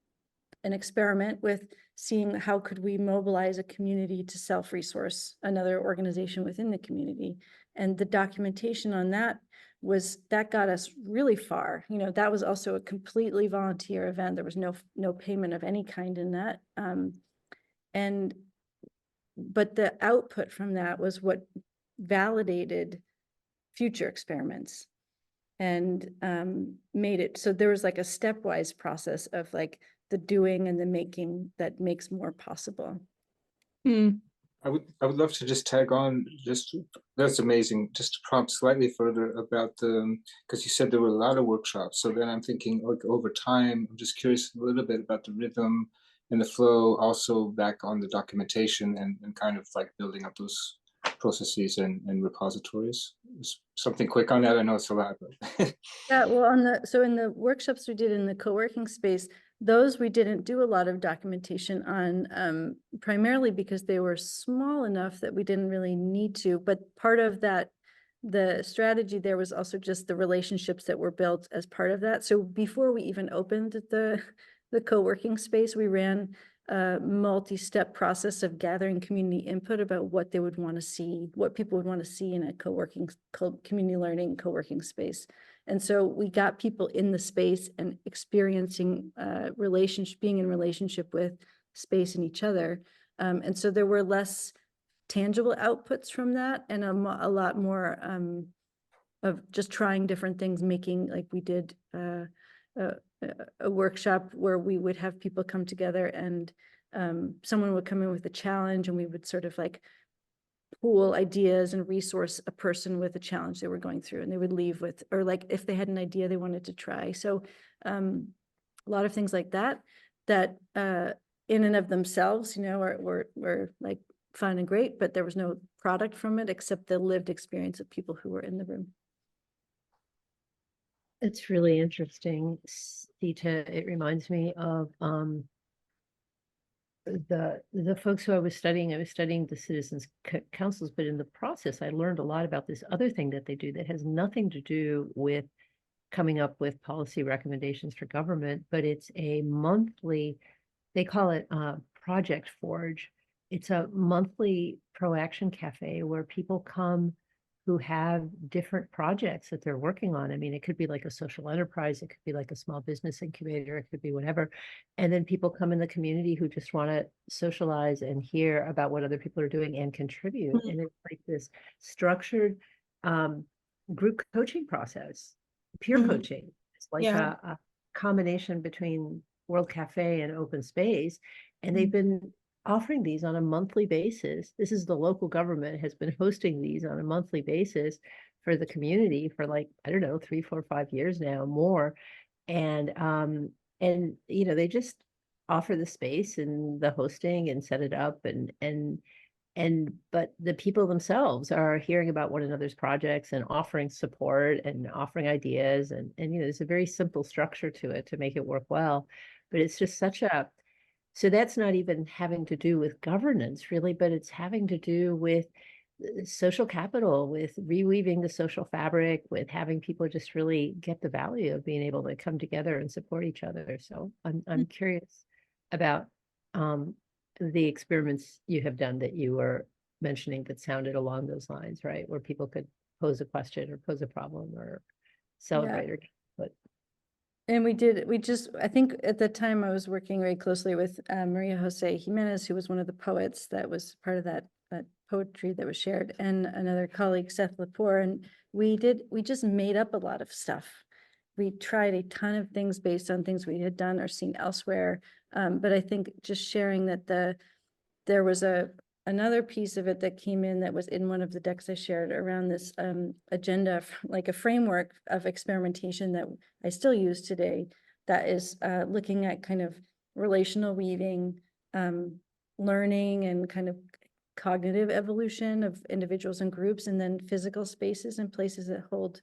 experiment with seeing how could we mobilize a community to self-resource another organization within the community. And the documentation on that got us really far. That was also a completely volunteer event. There was no payment of any kind in that. But the output from that was what validated future experiments and made it so there was like a stepwise process of like the doing and the making that makes more possible. I would love to just tag on, that's amazing, just to prompt slightly further about because you said there were a lot of workshops. So then I'm thinking like over time, I'm just curious a little bit about the rhythm and the flow, also back on the documentation and kind of like building up those processes and repositories. Something quick on that. I know it's a lot, but yeah, well, so in the workshops we did in the co-working space, those we didn't do a lot of documentation on, primarily because they were small enough that we didn't really need to. But part of that, the strategy there was also just the relationships that were built as part of that. So before we even opened the co-working space, we ran a multi-step process of gathering community input about what they would want to see, what people would want to see in a co-working, community learning co-working space. And so we got people in the space and experiencing being in relationship with space and each other. And so there were less tangible outputs from that and a lot more of just trying different things, making, like we did a workshop where we would have people come together and someone would come in with a challenge and we would sort of like pool ideas and resource a person with a challenge they were going through, and they would leave with, or like if they had an idea they wanted to try. So a lot of things like that in and of themselves, were like fun and great, but there was no product from it except the lived experience of people who were in the room. It's really interesting, Sita. It reminds me of the folks who I was studying the citizens councils, but in the process, I learned a lot about this other thing that they do that has nothing to do with coming up with policy recommendations for government, but it's a monthly, they call it Project Forge. It's a monthly pro-action cafe where people come who have different projects that they're working on. I mean, it could be like a social enterprise, it could be like a small business incubator, it could be whatever. And then people come in the community who just want to socialize and hear about what other people are doing and contribute. And it's like this structured group coaching process, peer coaching. It's like a combination between World Cafe and Open Space. And they've been offering these on a monthly basis. This is the local government has been hosting these on a monthly basis for the community for like, I don't know, 3, 4, 5 years now, more. And they just offer the space and the hosting and set it up and but the people themselves are hearing about one another's projects and offering support and offering ideas. And there's a very simple structure to it to make it work well. But it's just so that's not even having to do with governance really, but it's having to do with social capital, with reweaving the social fabric, with having people just really get the value of being able to come together and support each other. So I'm curious about the experiments you have done that you were mentioning that sounded along those lines, right? Where people could pose a question or pose a problem or celebrate or but. And I think at the time I was working very closely with Maria Jose Jimenez, who was one of the poets that was part of that poetry that was shared, and another colleague, Seth Lepore, and we just made up a lot of stuff. We tried a ton of things based on things we had done or seen elsewhere. But I think just sharing that there was another piece of it that came in that was in one of the decks I shared around this agenda, like a framework of experimentation that I still use today, that is looking at kind of relational weaving, learning, and kind of cognitive evolution of individuals and groups, and then physical spaces and places that hold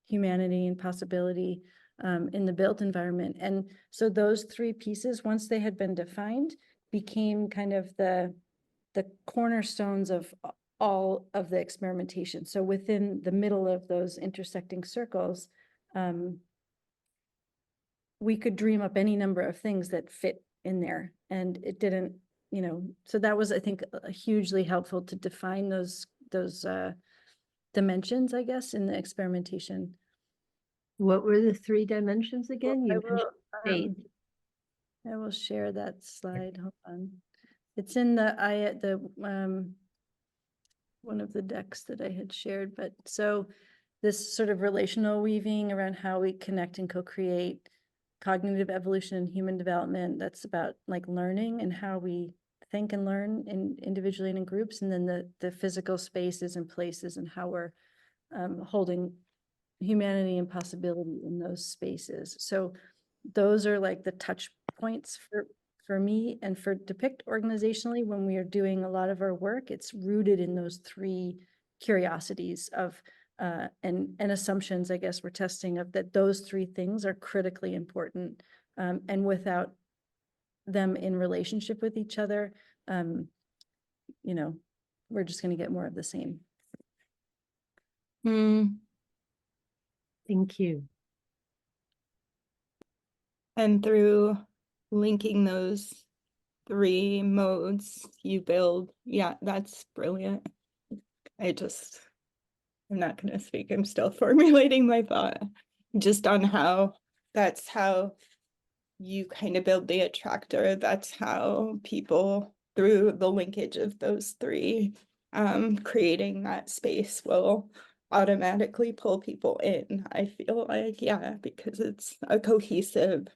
humanity and possibility in the built environment. And so those three pieces, once they had been defined, became kind of the cornerstones of all of the experimentation. So within the middle of those intersecting circles, we could dream up any number of things that fit in there, and it didn't, so that was, I think, hugely helpful to define those dimensions, I guess, in the experimentation. What were the 3 dimensions again? You mentioned I will share that slide. Hold on. It's in the one of the decks that I had shared. But so this sort of relational weaving around how we connect and co-create cognitive evolution and human development. That's about like learning and how we think and learn individually and in groups. And then the physical spaces and places and how we're holding humanity and possibility in those spaces. So those are like the touch points for me, and for Depict organizationally, when we are doing a lot of our work, it's rooted in those 3 curiosities of and assumptions, I guess, we're testing of that those 3 things are critically important, and without them in relationship with each other, we're just going to get more of the same. Thank you. And through linking those 3 modes you build, yeah, that's brilliant. I'm not going to speak. I'm still formulating my thought just on how that's how you kind of build the attractor. That's how people, through the linkage of those 3, creating that space will automatically pull people in. I feel like, yeah, because it's a cohesive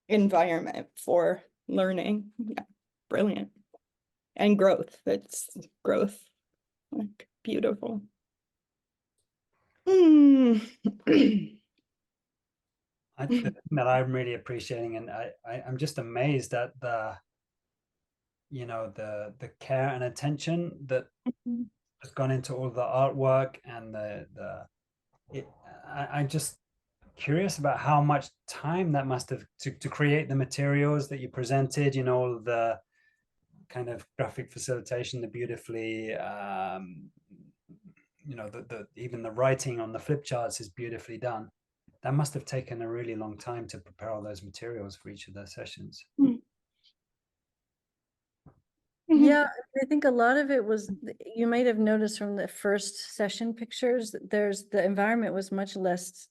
environment for learning. Yeah, brilliant. And growth. That's growth. Like, beautiful. I think that I'm really appreciating, and I'm just amazed at the care and attention that has gone into all the artwork, and I'm just curious about how much time that must have to create the materials that you presented, all the kind of graphic facilitation, the beautifully even the writing on the flip charts is beautifully done. That must have taken a really long time to prepare all those materials for each of the sessions. Yeah, I think a lot of it was, you might have noticed from the first session pictures, the environment was much less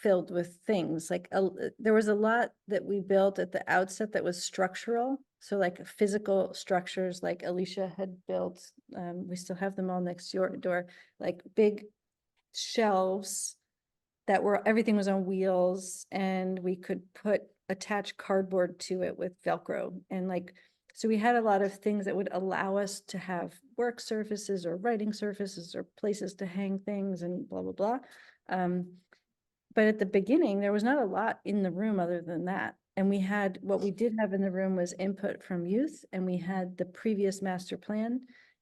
filled with things. Like there was a lot that we built at the outset that was structural. So like physical structures, like Alicia had built, we still have them all next door, like big shelves that everything was on wheels, and we could attach cardboard to it with Velcro, and so we had a lot of things that would allow us to have work surfaces or writing surfaces or places to hang things and blah, blah, blah. But at the beginning, there was not a lot in the room other than that. And what we did have in the room was input from youth, and we had the previous master plan,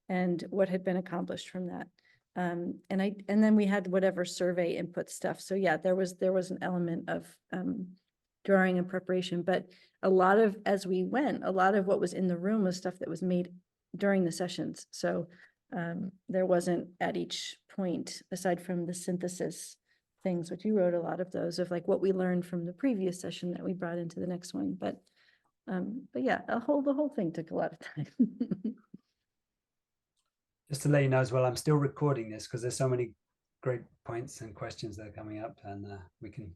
and what had been accomplished from that. And then we had whatever survey input stuff. So yeah, there was an element of drawing and preparation, but a lot of, as we went, a lot of what was in the room was stuff that was made during the sessions. So there wasn't at each point, aside from the synthesis things, which you wrote a lot of those, of like what we learned from the previous session that we brought into the next one. But yeah, the whole thing took a lot of time. Just to let you know as well, I'm still recording this because there's so many great points and questions that are coming up, and we can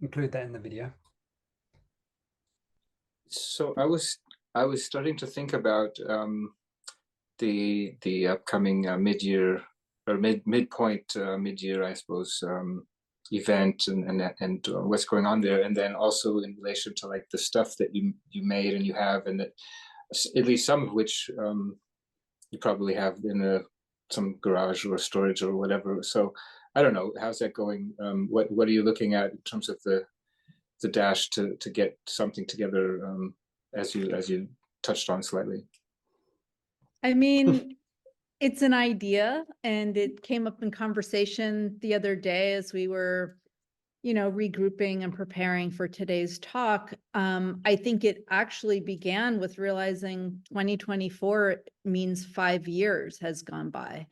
include that in the video. So I was starting to think about the upcoming mid-year or midpoint mid-year, I suppose, event and what's going on there, and then also in relation to like the stuff that you made and you have, and that at least some of which you probably have in some garage or storage or whatever. So I don't know, how's that going? What are you looking at in terms of the dash to get something together, as you touched on slightly? I mean, it's an idea, and it came up in conversation the other day as we were, regrouping and preparing for today's talk. I think it actually began with realizing 2024 means 5 years has gone by,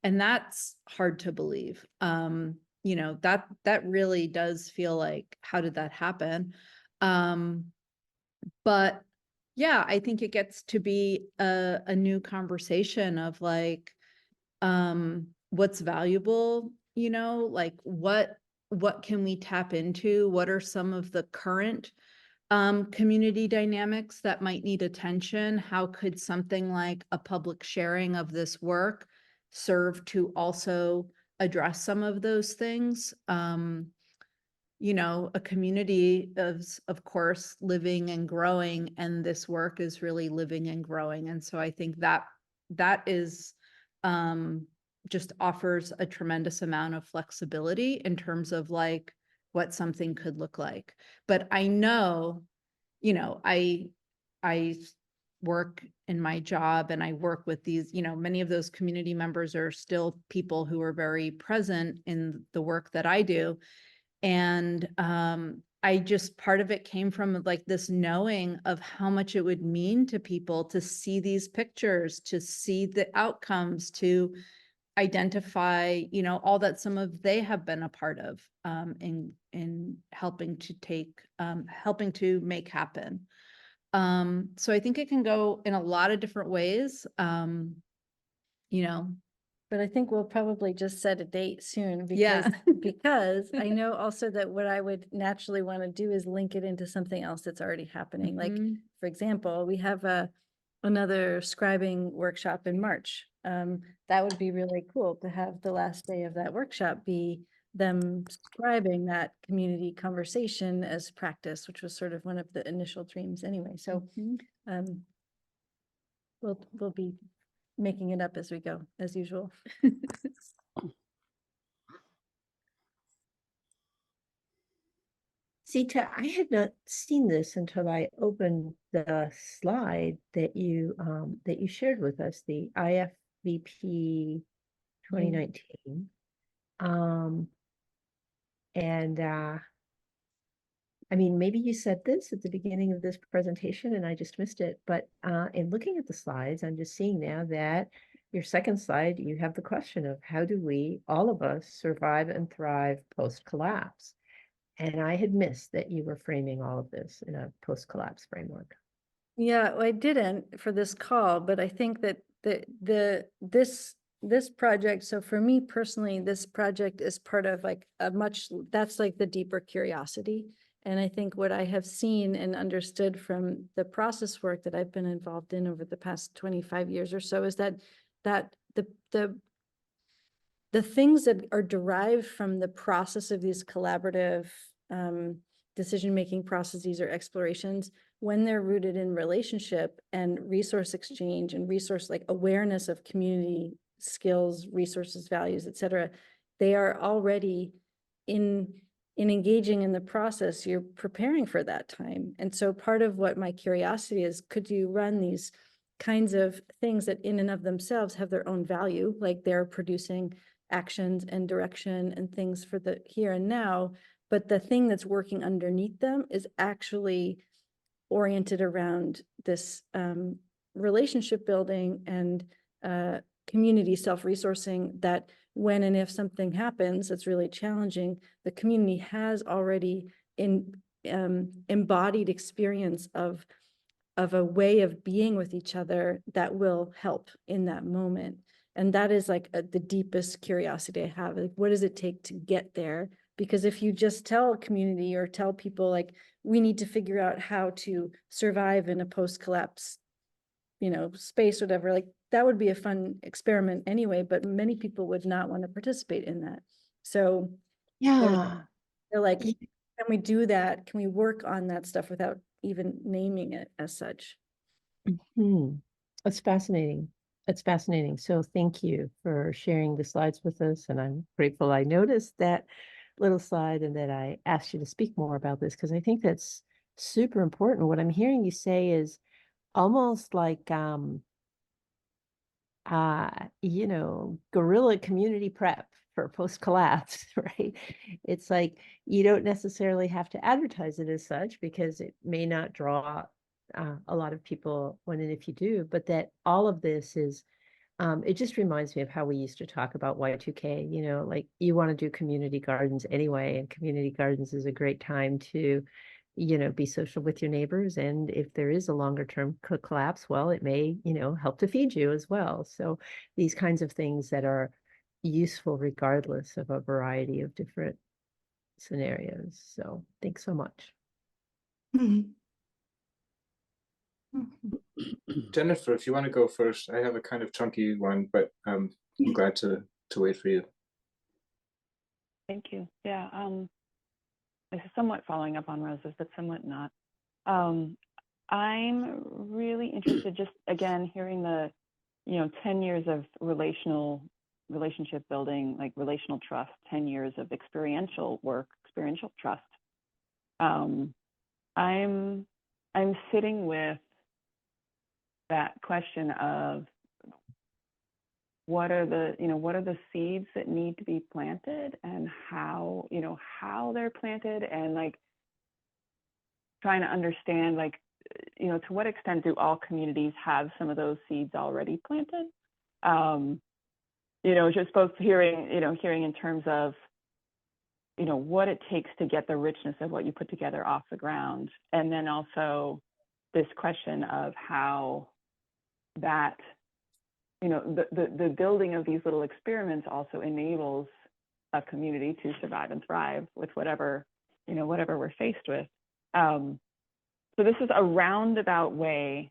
and that's hard to believe. That really does feel like, how did that happen? But yeah, I think it gets to be a new conversation of like, what's valuable, like what can we tap into? What are some of the current community dynamics that might need attention? How could something like a public sharing of this work serve to also address some of those things? A community is, of course, living and growing, and this work is really living and growing. And so I think that is just offers a tremendous amount of flexibility in terms of like what something could look like. But I know, I work in my job and I work with these, many of those community members are still people who are very present in the work that I do. And I just, part of it came from like this knowing of how much it would mean to people to see these pictures, to see the outcomes, to identify, all that some of they have been a part of in helping to make happen. So I think it can go in a lot of different ways, But I think we'll probably just set a date soon because, Yeah. because I know also that what I would naturally want to do is link it into something else that's already happening. Like, Mhm. for example, we have another scribing workshop in March. That would be really cool to have the last day of that workshop be them scribing that community conversation as practice, which was sort of one of the initial dreams anyway. So Mhm. we'll be making it up as we go, as usual. Sita, I had not seen this until I opened the slide that you shared with us, the IFVP 2019. I mean, maybe you said this at the beginning of this presentation and I just missed it, but in looking at the slides, I'm just seeing now that your second slide, you have the question of how do we, all of us, survive and thrive post-collapse? And I had missed that you were framing all of this in a post-collapse framework. Yeah, well, I didn't for this call, but I think that this project, so for me personally, this project is part of like that's like the deeper curiosity. And I think what I have seen and understood from the process work that I've been involved in over the past 25 years or so is that the things that are derived from the process of these collaborative decision-making processes or explorations, when they're rooted in relationship and resource exchange and resource like awareness of community skills, resources, values, et cetera, they are already in engaging in the process, you're preparing for that time. And so part of what my curiosity is, could you run these kinds of things that in and of themselves have their own value, like they're producing actions and direction and things for the here and now, but the thing that's working underneath them is actually oriented around this relationship building and community self-resourcing, that when and if something happens that's really challenging, the community has already embodied experience of a way of being with each other that will help in that moment. And that is like the deepest curiosity I have. Like, what does it take to get there? Because if you just tell a community or tell people like, we need to figure out how to survive in a post-collapse, space, or whatever, like that would be a fun experiment anyway, but many people would not want to participate in that. So Yeah. they're like, can we do that? Can we work on that stuff without even naming it as such? That's fascinating. It's fascinating. So thank you for sharing the slides with us. And I'm grateful I noticed that little slide and that I asked you to speak more about this, because I think that's super important. What I'm hearing you say is almost like, guerrilla community prep for post-collapse, right? It's like, you don't necessarily have to advertise it as such because it may not draw a lot of people when and if you do, but that all of this is, it just reminds me of how we used to talk about Y2K, like you want to do community gardens anyway, and community gardens is a great time to, be social with your neighbors. And if there is a longer term collapse, well, it may, help to feed you as well. So these kinds of things that are useful regardless of a variety of different scenarios. So thanks so much. Jennifer, if you want to go first, I have a kind of chunky one, but I'm glad to wait for you. Thank you. Yeah, this is somewhat following up on Rose's, but somewhat not. I'm really interested, just again, hearing the, 10 years of relationship building, like relational trust, 10 years of experiential work, experiential trust. I'm sitting with that question of what are the seeds that need to be planted, and how they're planted, and like trying to understand, like, to what extent do all communities have some of those seeds already planted? Just both hearing in terms of, what it takes to get the richness of what you put together off the ground. And then also this question of how that, the building of these little experiments also enables a community to survive and thrive with whatever we're faced with. So this is a roundabout way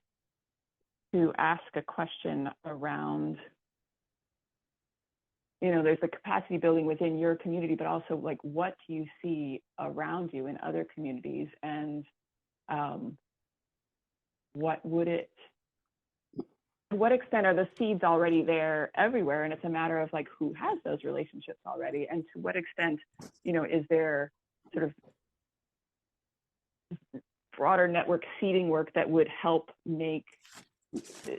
to ask a question around, there's the capacity building within your community, but also like, what do you see around you in other communities? And to what extent are the seeds already there everywhere? And it's a matter of like, who has those relationships already? And to what extent, is there sort of broader network seeding work that would help make,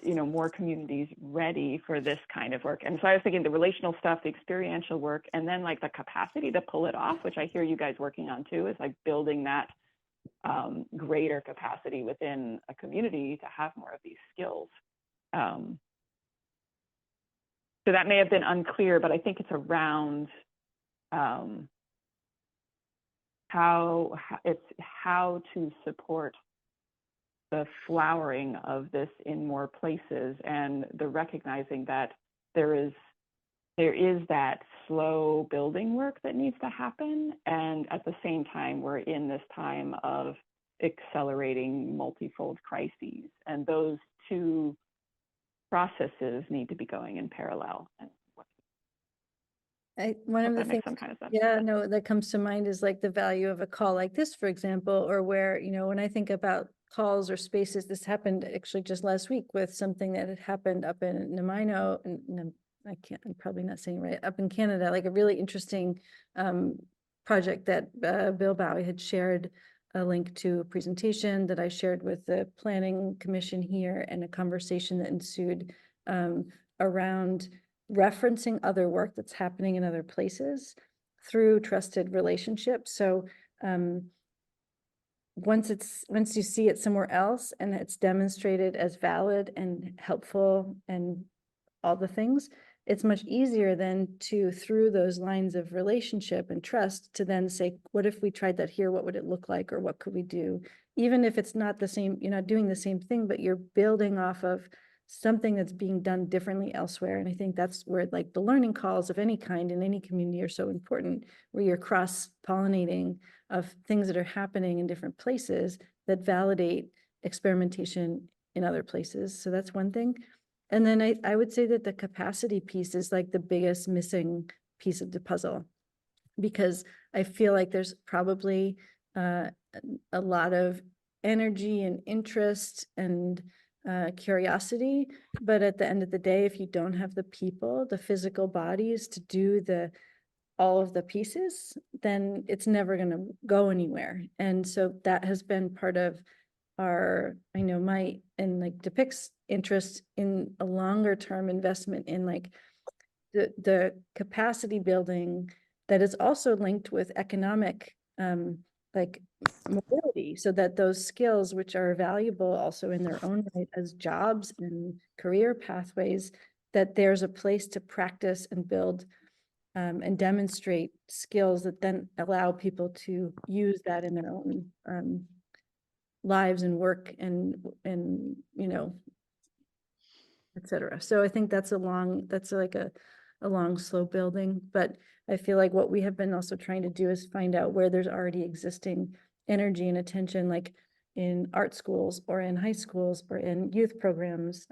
more communities ready for this kind of work? And so I was thinking the relational stuff, the experiential work, and then like the capacity to pull it off, which I hear you guys working on too, is like building that greater capacity within a community to have more of these skills. So that may have been unclear, but I think it's around how to support the flowering of this in more places, and the recognizing that there is that slow building work that needs to happen, and at the same time we're in this time of accelerating multifold crises, and those two processes need to be going in parallel. One of the things, some kind of sense. Yeah, no, that comes to mind is like the value of a call like this, for example, or where, when I think about calls or spaces, this happened actually just last week with something that had happened up in Nanaimo, and I'm probably not saying it right, up in Canada, like a really interesting project that Bill Bowie had shared a link to a presentation that I shared with the Planning Commission here and a conversation that ensued around referencing other work that's happening in other places through trusted relationships. So once you see it somewhere else and it's demonstrated as valid and helpful and all the things, it's much easier then to, through those lines of relationship and trust, to then say, what if we tried that here? What would it look like? Or what could we do? Even if it's not the same, you're not doing the same thing, but you're building off of something that's being done differently elsewhere. And I think that's where like the learning calls of any kind in any community are so important, where you're cross-pollinating of things that are happening in different places that validate experimentation in other places. So that's one thing. And then I would say that the capacity piece is like the biggest missing piece of the puzzle, because I feel like there's probably a lot of energy and interest and curiosity, but at the end of the day, if you don't have the people, the physical bodies to do all of the pieces, then it's never going to go anywhere. And so that has been part of depicts interest in a longer term investment in like the capacity building that is also linked with economic like mobility, so that those skills, which are valuable also in their own right as jobs and career pathways, that there's a place to practice and build and demonstrate skills that then allow people to use that in their own lives and work and et cetera. So I think that's like a long, slow building, but I feel like what we have been also trying to do is find out where there's already existing energy and attention, like in art schools or in high schools or in youth programs,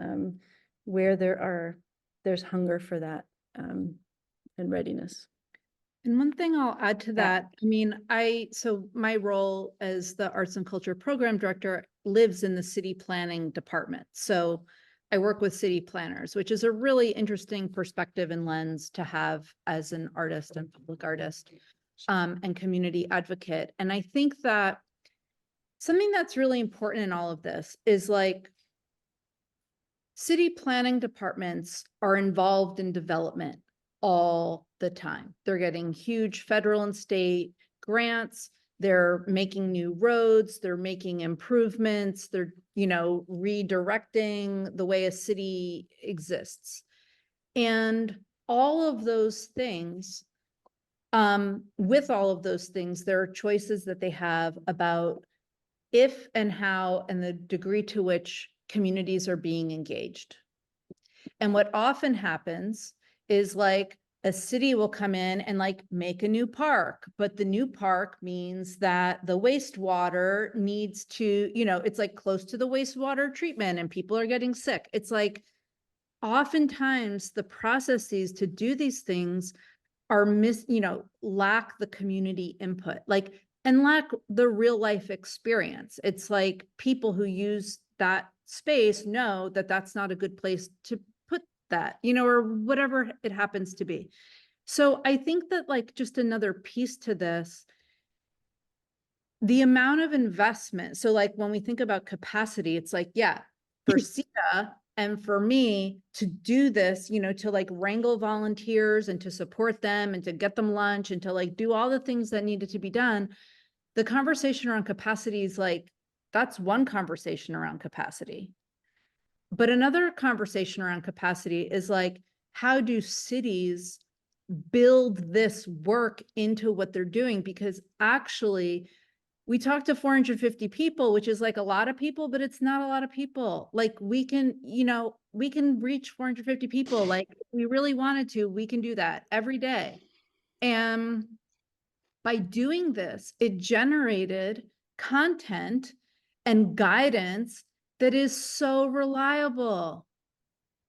where there's hunger for that and readiness. And one thing I'll add to that, so my role as the Arts and Culture Program Director lives in the city planning department. So I work with city planners, which is a really interesting perspective and lens to have as an artist and public artist and community advocate. And I think that something that's really important in all of this is like city planning departments are involved in development all the time. They're getting huge federal and state grants. They're making new roads. They're making improvements. They're, redirecting the way a city exists. And all of those things, with all of those things, there are choices that they have about if and how and the degree to which communities are being engaged. And what often happens is like a city will come in and like make a new park, but the new park means that the wastewater needs to, it's like close to the wastewater treatment and people are getting sick. It's like oftentimes the processes to do these things are lack the community input, and lack the real life experience. It's like people who use that space know that that's not a good place to that, or whatever it happens to be. So I think that like just another piece to this, the amount of investment. So like when we think about capacity, it's like, yeah, for Sita and for me to do this, to like wrangle volunteers and to support them and to get them lunch and to like do all the things that needed to be done. The conversation around capacity is like, that's one conversation around capacity. But another conversation around capacity is like, how do cities build this work into what they're doing? Because actually, we talked to 450 people, which is like a lot of people, but it's not a lot of people. Like we can reach 450 people. Like if we really wanted to, we can do that every day. And by doing this, it generated content and guidance that is so reliable.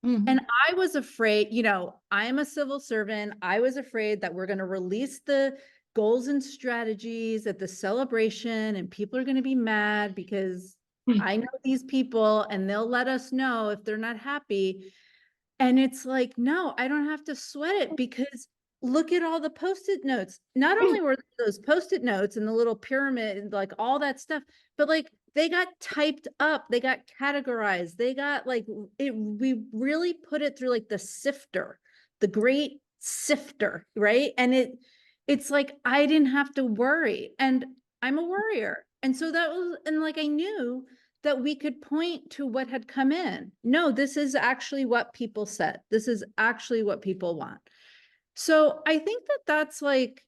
And I was afraid, I am a civil servant. I was afraid that we're going to release the goals and strategies at the celebration and people are going to be mad because I know these people and they'll let us know if they're not happy. And it's like, no, I don't have to sweat it because look at all the Post-it notes. Not only were those Post-it notes and the little pyramid, like all that stuff, but like they got typed up, they got categorized, they got like we really put it through like the sifter, the great sifter, right? And it's like I didn't have to worry, and I'm a worrier. And so that was, and like I knew that we could point to what had come in. No, this is actually what people said. This is actually what people want. So I think that that's like,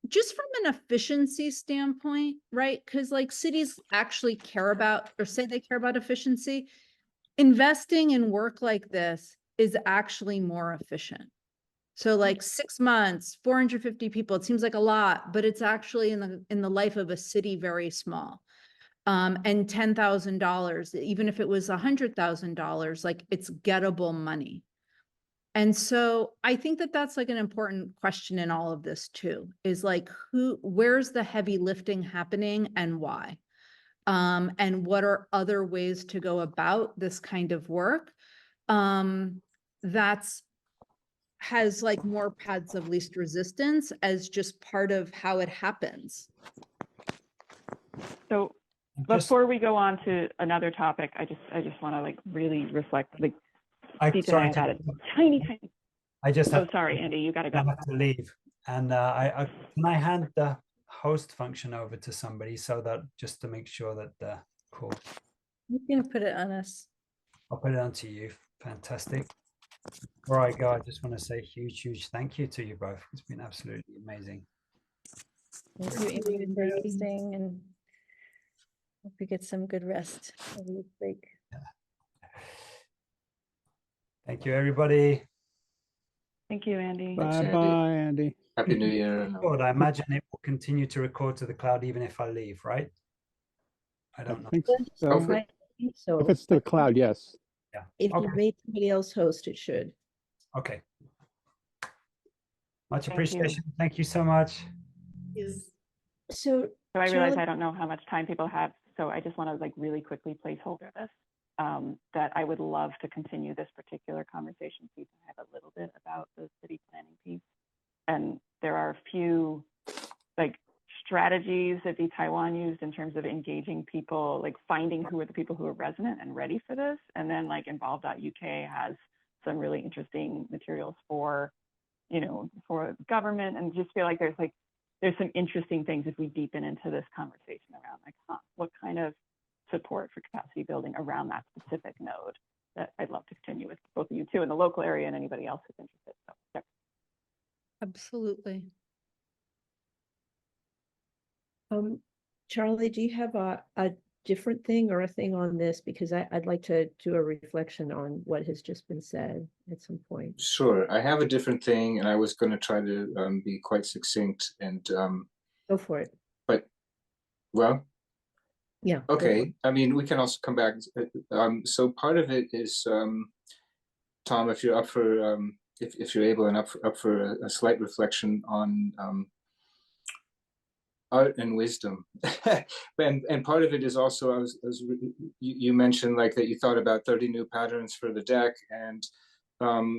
just from an efficiency standpoint, right? Because like cities actually care about, or say they care about efficiency. Investing in work like this is actually more efficient. So like 6 months, 450 people, it seems like a lot, but it's actually in the life of a city very small. And $10,000, even if it was $100,000, like it's gettable money. And so I think that that's like an important question in all of this too, is like where's the heavy lifting happening and why? And what are other ways to go about this kind of work that's has like more paths of least resistance as just part of how it happens. So before we go on to another topic, I just want to like really reflect, like Sita and I had a tiny. I just have, sorry, Andy, you got to go. I have to leave, and can I hand the host function over to somebody so that just to make sure that cool. You can put it on us. I'll put it on to you. Fantastic. Before I go, I just want to say huge thank you to you both. It's been absolutely amazing. Thank you, Amy, for hosting, and hope you get some good rest over this break. Yeah. Thank you, everybody. Thank you, Andy. Bye, Andy. Happy New Year. Good. I imagine it will continue to record to the cloud even if I leave, right? I don't know. Think so. Hopefully. I think so. If it's to the cloud, yes. Yeah. If you Okay. made somebody else host, it should. Okay. Much Thank appreciation. Thank you so much. So So I realize Charlotte- I don't know how much time people have, so I just want to like really quickly placeholder this. That I would love to continue this particular conversation. Please, I have a little bit about the city planning piece, and there are a few like strategies that the Taiwan used in terms of engaging people, like finding who are the people who are resonant and ready for this, and then like Involve.uk has some really interesting materials for, you know, for government, and just feel like there's some interesting things if we deepen into this conversation around like, what kind of support for capacity building around that specific node that I'd love to continue with both of you too in the local area and anybody else who's interested. So, yeah. Absolutely. Charlie, do you have a different thing or a thing on this? Because I'd like to do a reflection on what has just been said at some point. Sure. I have a different thing, and I was going to try to be quite succinct and Go for it. but well, Yeah. go for it. okay. I mean, we can also come back. So part of it is, Tom, if you're up for, if you're able and up for a slight reflection on art and wisdom, and part of it is also, you mentioned like that you thought about 30 new patterns for the deck, and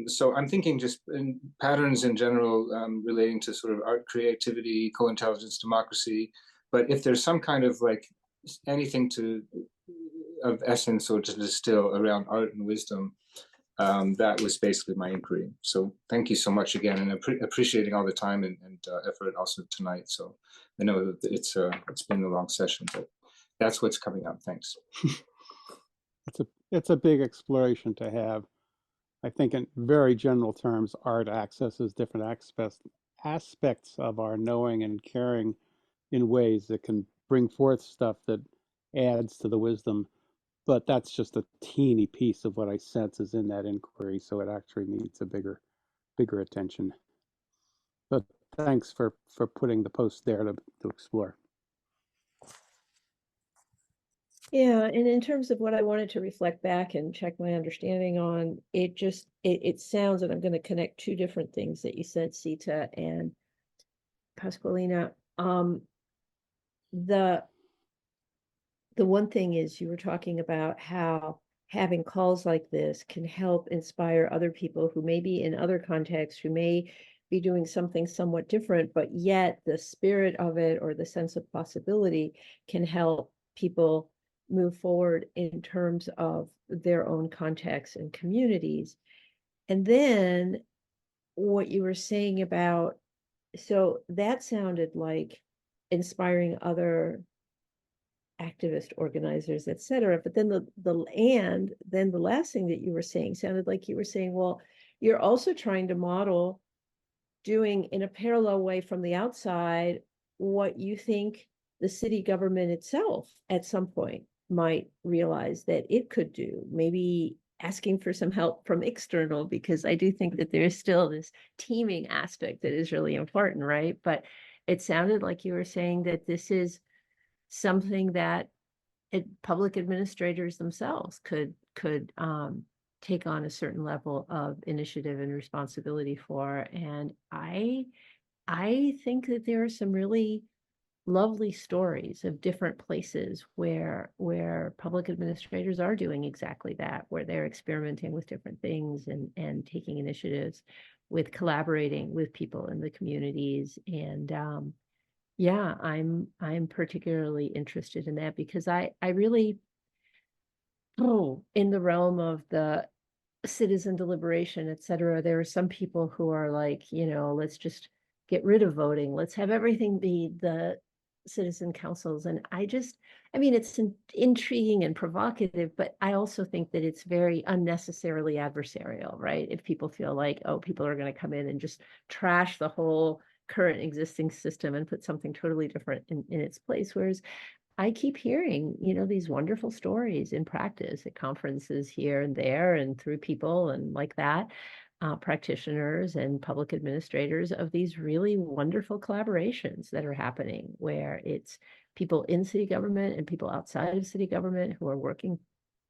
so I'm thinking just in patterns in general relating to sort of art, creativity, co-intelligence, democracy. But if there's some kind of like anything of essence or to distill around art and wisdom, that was basically my inquiry. So thank you so much again, and appreciating all the time and effort also tonight. So I know that it's been a long session, but that's what's coming up. Thanks. It's a big exploration to have. I think in very general terms, art accesses different aspects of our knowing and caring in ways that can bring forth stuff that adds to the wisdom. But that's just a teeny piece of what I sense is in that inquiry. So it actually needs a bigger attention. But thanks for putting the post there to explore. Yeah, and in terms of what I wanted to reflect back and check my understanding on, it sounds, and I'm going to connect two different things that you said, Sita and Pasqualina. The one thing is you were talking about how having calls like this can help inspire other people who may be in other contexts, who may be doing something somewhat different, but yet the spirit of it or the sense of possibility can help people move forward in terms of their own contexts and communities. And then what you were saying about, so that sounded like inspiring other activist organizers, et cetera. But then then the last thing that you were saying sounded like you were saying, well, you're also trying to model doing in a parallel way from the outside what you think the city government itself at some point might realize that it could do, maybe asking for some help from external, because I do think that there is still this teaming aspect that is really important, right? But it sounded like you were saying that this is something that public administrators themselves could take on a certain level of initiative and responsibility for. And I think that there are some really lovely stories of different places where public administrators are doing exactly that, where they're experimenting with different things and taking initiatives with collaborating with people in the communities. And yeah, I'm particularly interested in that because I really, in the realm of the citizen deliberation, et cetera, there are some people who are like, let's just get rid of voting. Let's have everything be the citizen councils. And I mean, it's intriguing and provocative, but I also think that it's very unnecessarily adversarial, right? If people feel like, oh, people are going to come in and just trash the whole current existing system and put something totally different in its place. Whereas I keep hearing, these wonderful stories in practice at conferences here and there and through people and like that, practitioners and public administrators of these really wonderful collaborations that are happening where it's people in city government and people outside of city government who are working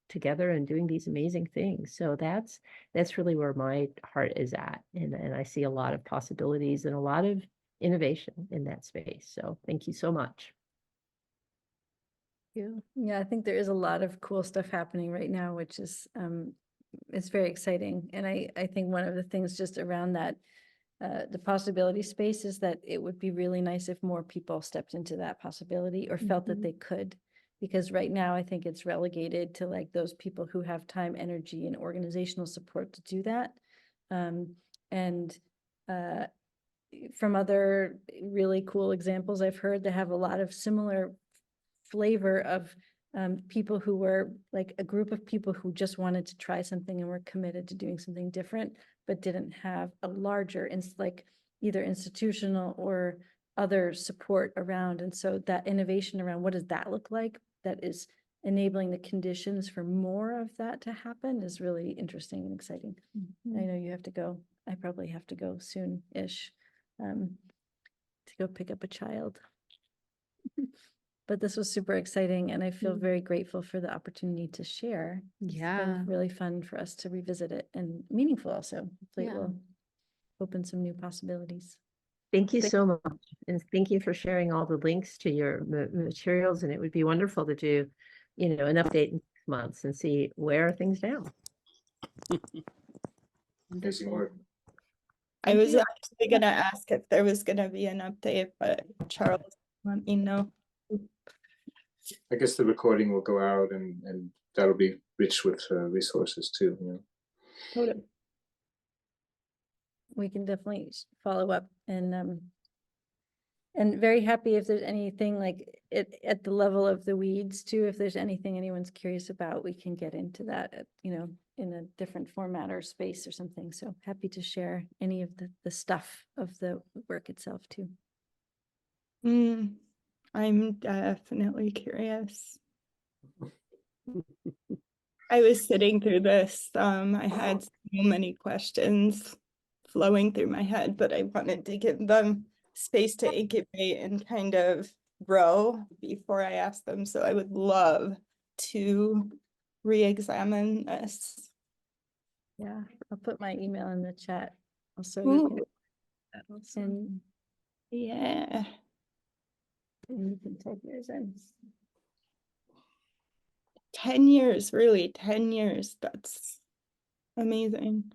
together and doing these amazing things. So that's really where my heart is at. And I see a lot of possibilities and a lot of innovation in that space. So thank you so much. Yeah, I think there is a lot of cool stuff happening right now, which is it's very exciting. And I think one of the things just around that, the possibility space is that it would be really nice if more people stepped into that possibility or felt that they could. Because right now I think it's relegated to like those people who have time, energy, and organizational support to do that. From other really cool examples I've heard, they have a lot of similar flavor of people who were like a group of people who just wanted to try something and were committed to doing something different, but didn't have a larger, like either institutional or other support around. And so that innovation around what does that look like that is enabling the conditions for more of that to happen is really interesting and exciting. I know you have to go. I probably have to go soon-ish to go pick up a child. But this was super exciting and I feel very grateful for the opportunity to share. It's been really fun for us to revisit it and meaningful also. Hopefully it will open some new possibilities. Thank you so much. And thank you for sharing all the links to your materials. And it would be wonderful to do, an update in 6 months and see where are things now. Amazing work. I was actually going to ask if there was going to be an update, but Charles let me know. I guess the recording will go out and that'll be rich with resources too. Totally. We can definitely follow up and very happy if there's anything like at the level of the weeds too. If there's anything anyone's curious about, we can get into that at, in a different format or space or something. So happy to share any of the stuff of the work itself too. I'm definitely curious. I was sitting through this. I had so many questions flowing through my head, but I wanted to give them space to incubate and kind of grow before I ask them. So I would love to re-examine this. Yeah, I'll put my email in the chat. Also, and yeah. And you can type yours in. 10 years, really, 10 years. That's amazing.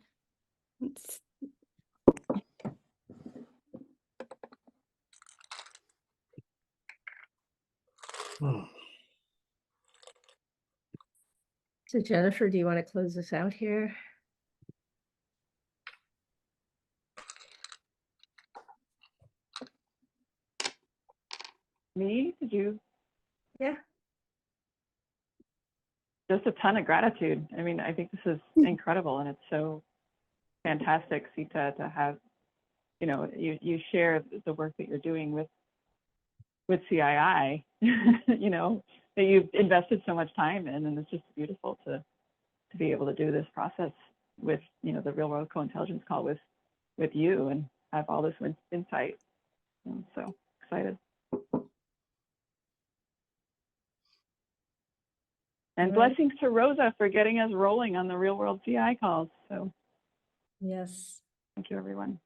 So Jennifer, do you want to close this out here? Me? Did you? Yeah. Just a ton of gratitude. I mean, I think this is incredible, and it's so fantastic, Sita, to have, you know, you share the work that you're doing with CII, you know, that you've invested so much time in, and it's just beautiful to be able to do this process with, you know, the real world co-intelligence call with you and have all this insight. I'm so excited. And blessings to Rosa for getting us rolling on the real world CI calls. So Yes. thank you, everyone.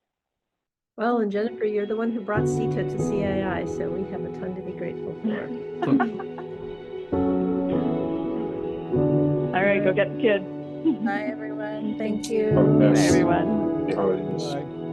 Well, and Jennifer, you're the one who brought Sita to CII, so we have a ton to be grateful for. All right, go get the kids. Bye, everyone. Thank you. All the Bye, best. everyone. Happy holidays. Bye.